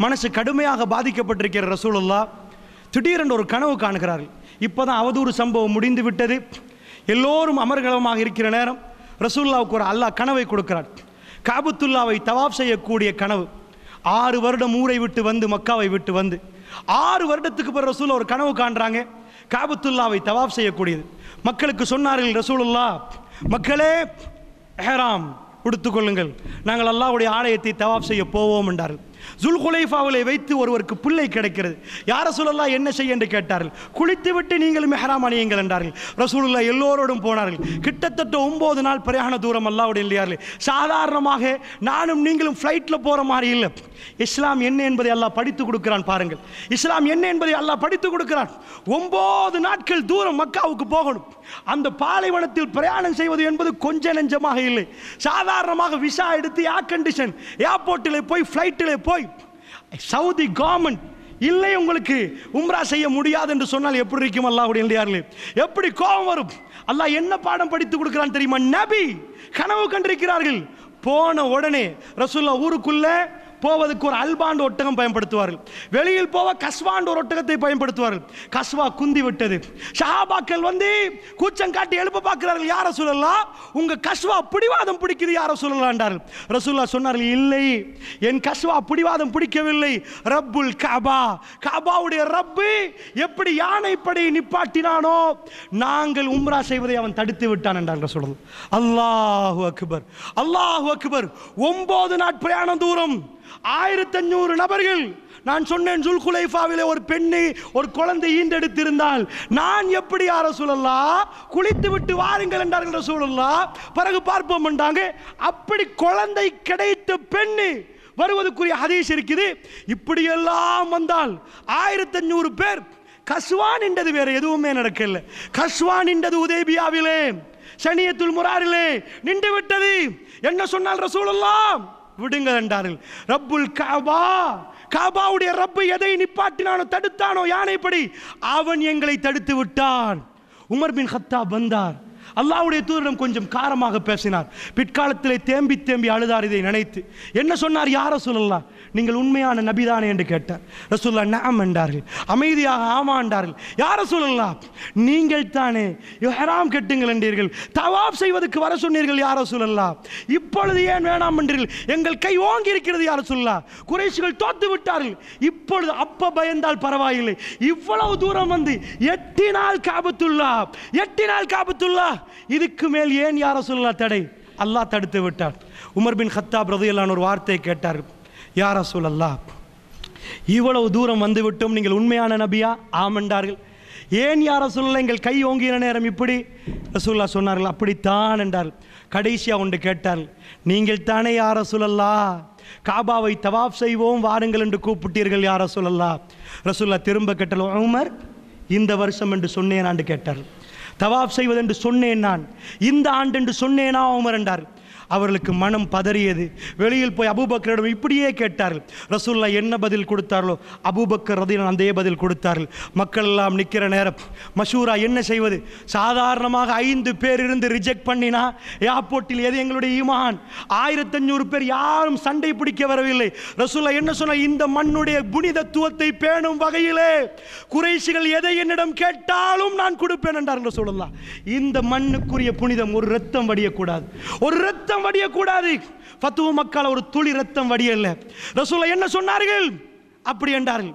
மனசு கடுமையாக பாதிக்கப்பட்டிருக்கிற ரசூலுல்லாஹ் திடீரென்று ஒரு கனவு காண்கிறார்கள். இப்போ தான் அவதூறு சம்பவம் முடிந்து விட்டது, எல்லோரும் அமர்கலமாக இருக்கிற நேரம் ரசூலுல்லாஹ்வுக்கு ஒரு அல்லாஹ் கனவை கொடுக்கிறார். காபத்துல்லாவை தவாப் செய்யக்கூடிய கனவு. 6 வருடம் ஊரை விட்டு வந்து, மக்காவை விட்டு வந்து 6 வருடத்துக்கு பிறகு ரசூலுல்லாஹ் ஒரு கனவு காண்றாங்க, காபத்துல்லாவை தவாப் செய்யக்கூடியது. மக்களுக்கு சொன்னார்கள் ரசூலுல்லாஹ், மக்களே இஹ்ராம் உடுத்துக்கொள்ளுங்கள், நாங்கள் அல்லாஹ்வுடைய ஆலயத்தை தவாப் செய்ய போவோம் என்றார்கள். ஜுல்குலைஃபாவிலே வைத்து ஒருவருக்கு பிள்ளை கிடைக்கிறது. யார் ரசூலுல்லாஹ் என்ன செய்ய என்று கேட்டார்கள். குளித்து விட்டு நீங்களும் இஹ்ராம் அணியுங்கள் என்றார்கள். ரசூலுல்லாஹ் எல்லோரோடும் போனார்கள். கிட்டத்தட்ட 9 நாள் பிரயாண தூரம் அல்லாஹ்வுடைய இல்லையார்கள். சாதாரணமாக நானும் நீங்களும் ஃப்ளைட்டில் போகிற மாதிரி இல்லை. இஸ்லாம் என்ன என்பதை அல்லாஹ் படித்து கொடுக்கிறான் பாருங்கள். இஸ்லாம் என்ன என்பதை அல்லாஹ் படித்து கொடுக்கிறான். 9 நாட்கள் தூரம் மக்காவுக்கு போகணும். அந்த பாலைவனத்தில் பிரயாணம் செய்வது என்பது கொஞ்ச நெஞ்சமாக இல்லை. சாதாரணமாக விசா எடுத்து ஏர் கண்டிஷன் ஏர்போர்ட்டில் போய் ஃப்ளைட்டில் போய் சவுதி கவர்மெண்ட் இல்லை உங்களுக்கு உம்ரா செய்ய முடியாது என்று சொன்னால் எப்படி இருக்கும் அல்லாஹ்வுடைய இல்லையார்களே? எப்படி கோபம் வரும்? அல்லாஹ் என்ன பாடம் படித்து கொடுக்கிறான் தெரியுமா? நபி கனவு கண்டிருக்கிறார்கள். போன உடனே ரசூலுல்லாஹ் ஊருக்குள்ள போவதற்கு ஒரு அல்பாண்டு ஒட்டகம் பயன்படுத்துவார்கள். வெளியில் போக கஸ்வாண்டு ஒரு ஒட்டகத்தை பயன்படுத்துவார்கள். கஸ்வா குந்தி விட்டது. சஹாபாக்கள் வந்து கூச்சம் காட்டி எழுப்ப பார்க்கிறார்கள். யார் ரசூலுல்லாஹ், உங்க கஸ்வா பிடிவாதம் பிடிக்குது யார் ரசூலுல்லாஹ் என்றார்கள். ரசூலுல்லாஹ் சொன்னார்கள், இல்லை, என் கஸ்வா பிடிவாதம் பிடிக்கவில்லை. ரப்புல் கஅபா, கஅபாவுடைய ரப்பு எப்படி யானைப்படை நிப்பாட்டினானோ நாங்கள் உம்ரா செய்வதை அவன் தடுத்து விட்டான் என்றார்கள் ரசூலுல்லாஹ். அல்லாஹு அக்பர், அல்லாஹு அக்பர். 9 நாட் பிரயாண தூரம், 1500 நபர்கள். நான் சொன்னேன், ஜுல்குலைஃபாவிலே ஒரு பெண்ணை ஒரு குழந்தை ஈண்டெடுத்திருந்தால் நான் எப்படி யார் ரசூலுல்லாஹ் குளித்து விட்டு வாருங்கள் என்றார்கள் ரசூலுல்லாஹ். பிறகு பார்ப்போம் என்றாங்க. அப்படி குழந்தை கிடைத்த பெண்ணு வருவதற்குரிய ஹதீஸ் இருக்குது. இப்படியெல்லாம் வந்தால் 1500 பேர். கஸ்வான் என்றது வேற எதுவுமே நடக்கல. கஸ்வான் என்றது உதைபியாவிலே சனியத்துல் முராரிலே நின்று விட்டது. என்ன சொன்னால் ரசூலுல்லாஹ், விடுங்கள் என்றார்கள். ரப்புல் கஅபா, கஅபாவுடைய ரப்பு எதை நிப்பாட்டினானோ தடுத்தானோ யானைப்படி, அவன் எங்களை தடுத்து விட்டான். உமர் பின் கத்தாப் வந்தார். அல்லாஹ்வுடைய தூதரிடம் கொஞ்சம் காரமாக பேசினார். பிற்காலத்திலே தேம்பி தேம்பி அழுதார் இதை நினைத்து. என்ன சொன்னார்? யா ரசூலல்லாஹ், நீங்கள் உண்மையான நபிதானே என்று கேட்டார். ரசூலுல்லாஹ் நஅம் என்றார்கள். அமைதியாக ஆமா என்றார்கள். யா ரசூலல்லாஹ், நீங்கள் தானே இஹ்ராம் கட்டுங்கள் என்றீர்கள், தவாப் செய்வதற்கு வர சொன்னீர்கள் யா ரசூலல்லாஹ், இப்பொழுது ஏன் வேணாம் என்றீர்கள்? எங்கள் கை ஓங்கி இருக்கிறது யா ரசூலல்லாஹ், குறைஷிகள் தோத்து விட்டார்கள், இப்பொழுது அப்ப பயந்தால் பரவாயில்லை, இவ்வளவு தூரம் வந்து 8 நாள் காபத்துல்லாஹ், இதுக்கு மேல் ஏன் யா ரசூலல்லாஹ் தடை? அல்லாஹ் தடுத்து விட்டார். உமர் பின் கத்தாப் ரலியல்லாஹு அன்ஹு ஒரு வார்த்தையை கேட்டார். யா ரசூலல்லாஹ், இவ்வளவு தூரம் வந்து விட்டோம், நீங்கள் உண்மையான நபியா? ஆமென்றார்கள். ஏன் யா ரசூலல்லாஹ் எங்கள் கை ஓங்கின நேரம் இப்படி? ரசூலுல்லாஹ் சொன்னார்கள், அப்படித்தான் என்றார்கள். கடைசியாக ஒன்று கேட்டார்கள், நீங்கள் தானே யா ரசூலல்லாஹ் காபாவை தவாப் செய்வோம் வாருங்கள் என்று கூப்பிட்டீர்கள் யா ரசூலல்லாஹ்? ரசூலுல்லாஹ் திரும்ப கேட்டால், உமர் இந்த வருஷம் என்று சொன்னேன் என்று கேட்டார்கள். தவாப் செய்வது என்று சொன்னேன் நான், இந்த ஆண்டு என்று சொன்னேனா உமர் என்றார். அவர்களுக்கு மனம் பதறியது. வெளியில் போய் அபூபக்கரிடம் இப்படியே கேட்டார்கள். ரசூலுல்லாஹ் என்ன பதில் கொடுத்தார்களோ அபூபக்கர் ரலியல்லாஹு அன்ஹு அதே பதில் கொடுத்தார்கள். மக்கள் எல்லாம் நிற்கிற நேரம் மஷூரா என்ன செய்வது? சாதாரணமாக 5 பேர் இருந்து ரிஜெக்ட் பண்ணினா ஏர்போர்ட்டில் எது எங்களுடைய ஈமான்? 1500 பேர் யாரும் சண்டை பிடிக்க வரவில்லை. ரசூலுல்லாஹ் என்ன சொன்ன? இந்த மண்ணுடைய புனிதத்துவத்தை பேணும் வகையிலே குறைஷிகள் எதை என்னிடம் கேட்டாலும் நான் கொடுப்பேன் என்றார்கள் ரசூலுல்லாஹ். இந்த மண்ணுக்குரிய புனிதம் ஒரு ரத்தம் வடியக்கூடாது, ஒரு ரத்தம் வடியக்கூடாது. ஃபத்வா மக்கால ஒரு துளி ரத்தம் வடியல்ல. ரசூலுல்லாஹ் என்ன சொன்னார்கள்? அப்படி என்றார்கள்.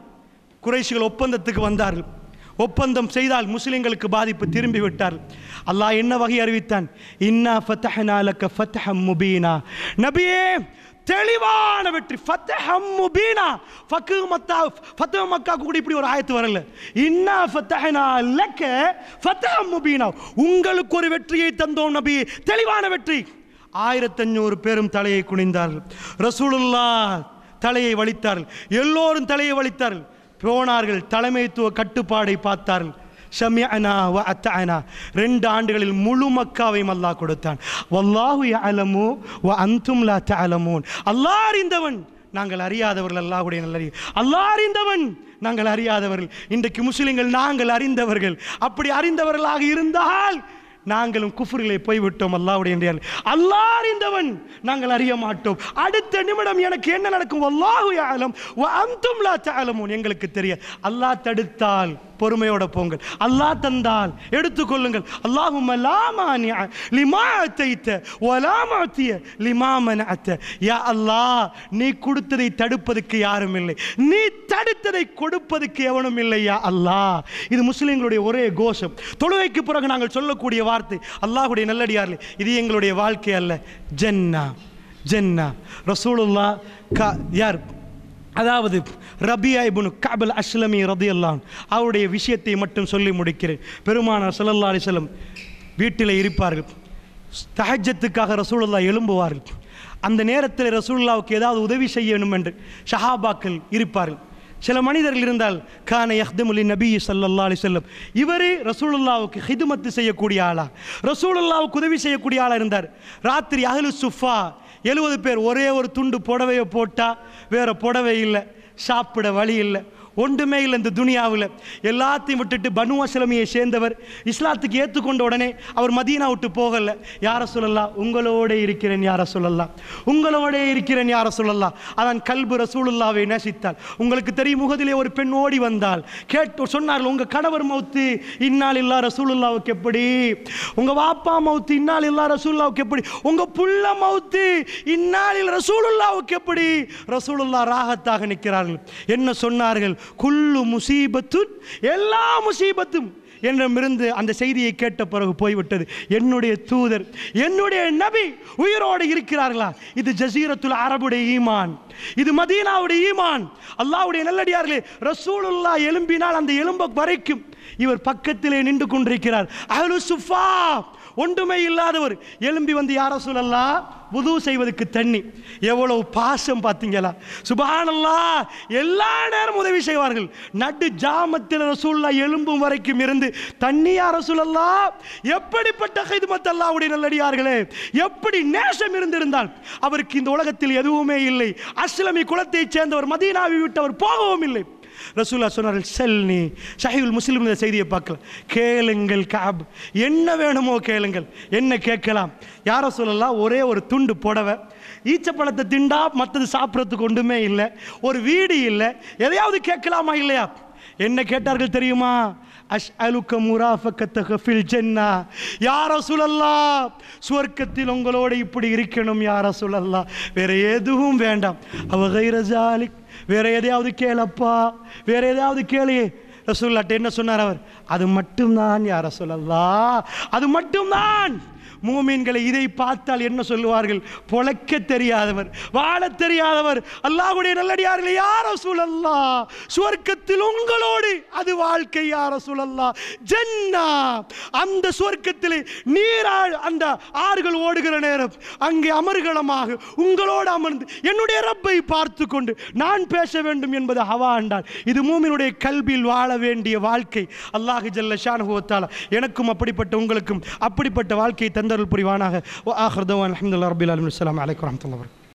குறைஷிகள் ஒப்பந்தத்துக்கு வந்தார்கள். ஒப்பந்தம் செய்தால் முஸ்லிம்களுக்கு பாதிப்பு, திரும்பி விட்டார்கள். அல்லாஹ் என்ன வகை அறிவித்தான்? இன்னா ஃபதஹ்னா லக ஃபத்ஹம் முபீனா, நபியே தெளிவான வெற்றி, ஃபத்ஹம் முபீனா. ஃபத்ஹ் மக்கா கூட இப்படி ஒரு ஆயத்து வரல. இன்னா ஃபதஹ்னா லக ஃபத்ஹம் முபீனா, உங்களுக்கு ஒரு வெற்றியை தந்தோம் நபி, தெளிவான வெற்றி. 1500 பேரும் தலையை குனிந்தார்கள். ரசூலுல்லாஹ் தலையை வலித்தார்கள். எல்லோரும் தலையை வலித்தார்கள். போனார்கள், தலைமைத்துவ கட்டுப்பாடை பார்த்தார்கள். ஷமிஅனா வ அத்தஅனா, 2 ஆண்டுகளில் முழு மக்காவையும் அல்லாஹ் கொடுத்தான். வல்லாஹு யஅலமு வ அன்தும் லா தஅலமூன், அல்லாஹ் அறிந்தவன், நாங்கள் அறியாதவர்கள். அல்லாஹ்வுடைய நல்லறிவு, அல்லாஹ் அறிந்தவன், நாங்கள் அறியாதவர்கள். இன்றைக்கு முஸ்லிம்கள் நாங்கள் அறிந்தவர்கள். அப்படி அறிந்தவர்களாக இருந்தால் நாங்களும் குஃப்ரிலே போய்விட்டோம். அல்லாஹ்வுடைய என்றால் அல்லாஹ் அறிந்தவன், நாங்கள் அறிய மாட்டோம். அடுத்த நிமிடம் எனக்கு என்ன நடக்கும்? வல்லாஹு யஅலம் வ அன்தும் லா தஅலமூன், எங்களுக்கு தெரியாது. அல்லாஹ் தடுத்தால் பொறுமையோட போங்கள், அல்லாஹ் தந்தால் எடுத்துக்கொள்ளுங்கள். அல்லாஹும்ம லா மானிஅ லிமா அதைத வ லா முஅதிய லிமா மனஅத. யா அல்லாஹ், நீ கொடுத்ததை தடுப்பதற்கு யாரும் இல்லை, நீ தடுத்ததை கொடுப்பதற்கு எவனும் இல்லை யா அல்லாஹ். இது முஸ்லிம்களுடைய ஒரே கோஷம். தொழுகைக்கு பிறகு நாங்கள் சொல்லக்கூடிய வார்த்தை, அல்லாஹ்வுடைய நல்லடியார்களே, இது எங்களுடைய வாழ்க்கை அல்ல. ஜன்னா ஜன்னா. ரசூலுல்லாஹ் யார்? அதாவது ரபியா இப்னு கஅப் அல் அஸ்லமி ரலியல்லாஹு அன்ஹு, அவருடைய விஷயத்தை மட்டும் சொல்லி முடிக்கிறேன். பெருமானார் ஸல்லல்லாஹு அலைஹி வஸல்லம் வீட்டில் இருப்பார்கள். தஹஜ்ஜத்துக்காக ரசூலுல்லாஹ் எழும்புவார்கள். அந்த நேரத்தில் ரசூலுல்லாஹ்வுக்கு ஏதாவது உதவி செய்யணும் என்று ஷஹாபாக்கள் இருப்பார்கள். சில மனிதர்கள் இருந்தால், கான யஹ்தமுலி நபி ஸல்லல்லாஹு அலைஹி வஸல்லம், இவரே ரசூலுல்லாஹ்வுக்கு ஹிதுமத் செய்யக்கூடிய ஆளா, ரசூலுல்லாஹ்வுக்கு உதவி செய்யக்கூடிய ஆளா இருந்தார். ராத்திரி அஹ்லு சுஃபா 70 பேர் ஒரே ஒரு துண்டு புடவையை போட்டால் வேறு புடவை இல்லை, சாப்பிட வழி இல்லை, ஒன்றுமே இல்லை இந்த துனியாவில். எல்லாத்தையும் விட்டுட்டு பனு அஸ்லமியை சேர்ந்தவர் இஸ்லாத்துக்கு ஏற்றுக்கொண்ட உடனே அவர் மதீனா விட்டு போகலை. யார சொல்லலாம்? உங்களோட இருக்கிறேன் யார சொல்லலாம், உங்களோட இருக்கிறேன் யார சொல்லலாம். அதான் கல்பு ரசூலுல்லாவை நேசித்தாள். உங்களுக்கு தெரியும், முகதிலே ஒரு பெண் ஓடி வந்தால் கேட்டு சொன்னார்கள், உங்கள் கணவர் மௌத்து இன்னால் இல்லா ரசூலுல்லாவுக்கு எப்படி, உங்கள் வாப்பா மௌத்து இன்னால் இல்லா ரசூலுல்லாவுக்கு எப்படி, உங்கள் புள்ள மௌத்து இன்னாலில் ரசூலுல்லாவுக்கு எப்படி. ரசூலுல்லா ராகத்தாக நிற்கிறார்கள். என்ன சொன்னார்கள்? குல்லு முசீபத்துன், எல்லா முசீபத்தும் என்னிடமிருந்து அந்த செய்தியை கேட்ட பிறகு போய்விட்டது. என்னுடைய தூதர், என்னுடைய நபி உயிரோடு இருக்கிறார்களா? இது ஜஸீரத்துல் அரபுடைய ஈமான், இது மதீனாவுடைய ஈமான். அல்லாஹ்வுடைய நல்லடியார்களே, ரசூலுல்லாஹ் எழும்பினால் அந்த எலும்பு வரைக்கும் இவர் பக்கத்திலே நின்று கொண்டிருக்கிறார். அஹ்லு சுஃபா, ஒன்றுமே இல்லாதவர் எழும்பி வந்து, யா ரசூலல்லாஹ், வுது செய்வதற்கு தண்ணி. எவ்வளவு பாசம் பார்த்தீங்களா? சுப்ஹானல்லாஹ், எல்லா நேரம் உதவி செய்வார்கள். நடு ஜாமத்தில் ரசூலுல்லாஹ் எழும்பும் வரைக்கும் இருந்து தண்ணி, யா ரசூலல்லாஹ். எப்படிப்பட்ட ஹிதுமத் அல்லாஹ்வுடைய நல்லடியார்களே, எப்படி நேசம் இருந்திருந்தால். அவருக்கு இந்த உலகத்தில் எதுவுமே இல்லை. அஸ்லமி குலத்தைச் சேர்ந்தவர், மதீனாவை விட்டு அவர் போகவும் இல்லை. ரசூலுல்லாஹ் சொன்னார்கள், செல்னி. ஸஹீஹுல் முஸ்லிம் இந்த செய்தியை பார்க்கலாம். கேளுங்கள் கஅப், என்ன வேணுமோ கேளுங்கள். என்ன கேட்கலாம்? யா ரசூலல்லாஹ், ஒரே ஒரு துண்டு புடவை, ஈச்சப்பழத்தை திண்டா மற்றது சாப்பிட்றதுக்கு ஒன்றுமே இல்லை, ஒரு வீடு இல்லை, எதையாவது கேட்கலாமா இல்லையா? என்ன கேட்டார்கள் தெரியுமா? அஸ்அலுக முராஃபகத்தக ஃபில் ஜன்னா. யா ரசூலல்லாஹ், சுவர்க்கத்தில் உங்களோட இப்படி இருக்கணும் யா ரசூலல்லாஹ், வேற எதுவும் வேண்டாம். அவ கைர ஜாலிக், வேற எதையாவது கேளப்பா, வேற எதையாவது கேளு. ரசூலுல்லாஹ் என்ன சொன்னார் அவர்? அது மட்டும்தான் யா ரசூலல்லாஹ், அது மட்டும்தான். மூமின்களை இதை பார்த்தால் என்ன சொல்லுவார்கள்? பொழைக்க தெரியாதவர், வாழ தெரியாதவர். அல்லாஹ்வுடைய நல்லடியார்களே, யா ரசூலல்லாஹ், சுவர்க்கத்தில் உங்களோடு அது வாழ்க்கை யா ரசூலல்லாஹ், ஜன்னா. அந்த சுவர்க்கத்திலே நீரால் அந்த ஆறுகள் ஓடுகிற நேரம் அங்கே அமர்கலமாக உங்களோடு அமர்ந்து என்னுடைய ரப்பை பார்த்து கொண்டு நான் பேச வேண்டும் என்பது ஹவா என்றால் இது மூமினுடைய கல்வியில் வாழ வேண்டிய வாழ்க்கை. அல்லாஹ் ஜல்ல ஷானஹு வ தஆலா எனக்கும் அப்படிப்பட்ட உங்களுக்கும் அப்படிப்பட்ட வாழ்க்கையை தந்தருள் புரிவானாக. வ ஆகிரு தஅவானா அல்ஹம்துலில்லாஹி ரப்பில் ஆலமீன். அஸ்ஸலாமு அலைக்கும் வரஹ்மத்துல்லாஹி வபரகாத்துஹு.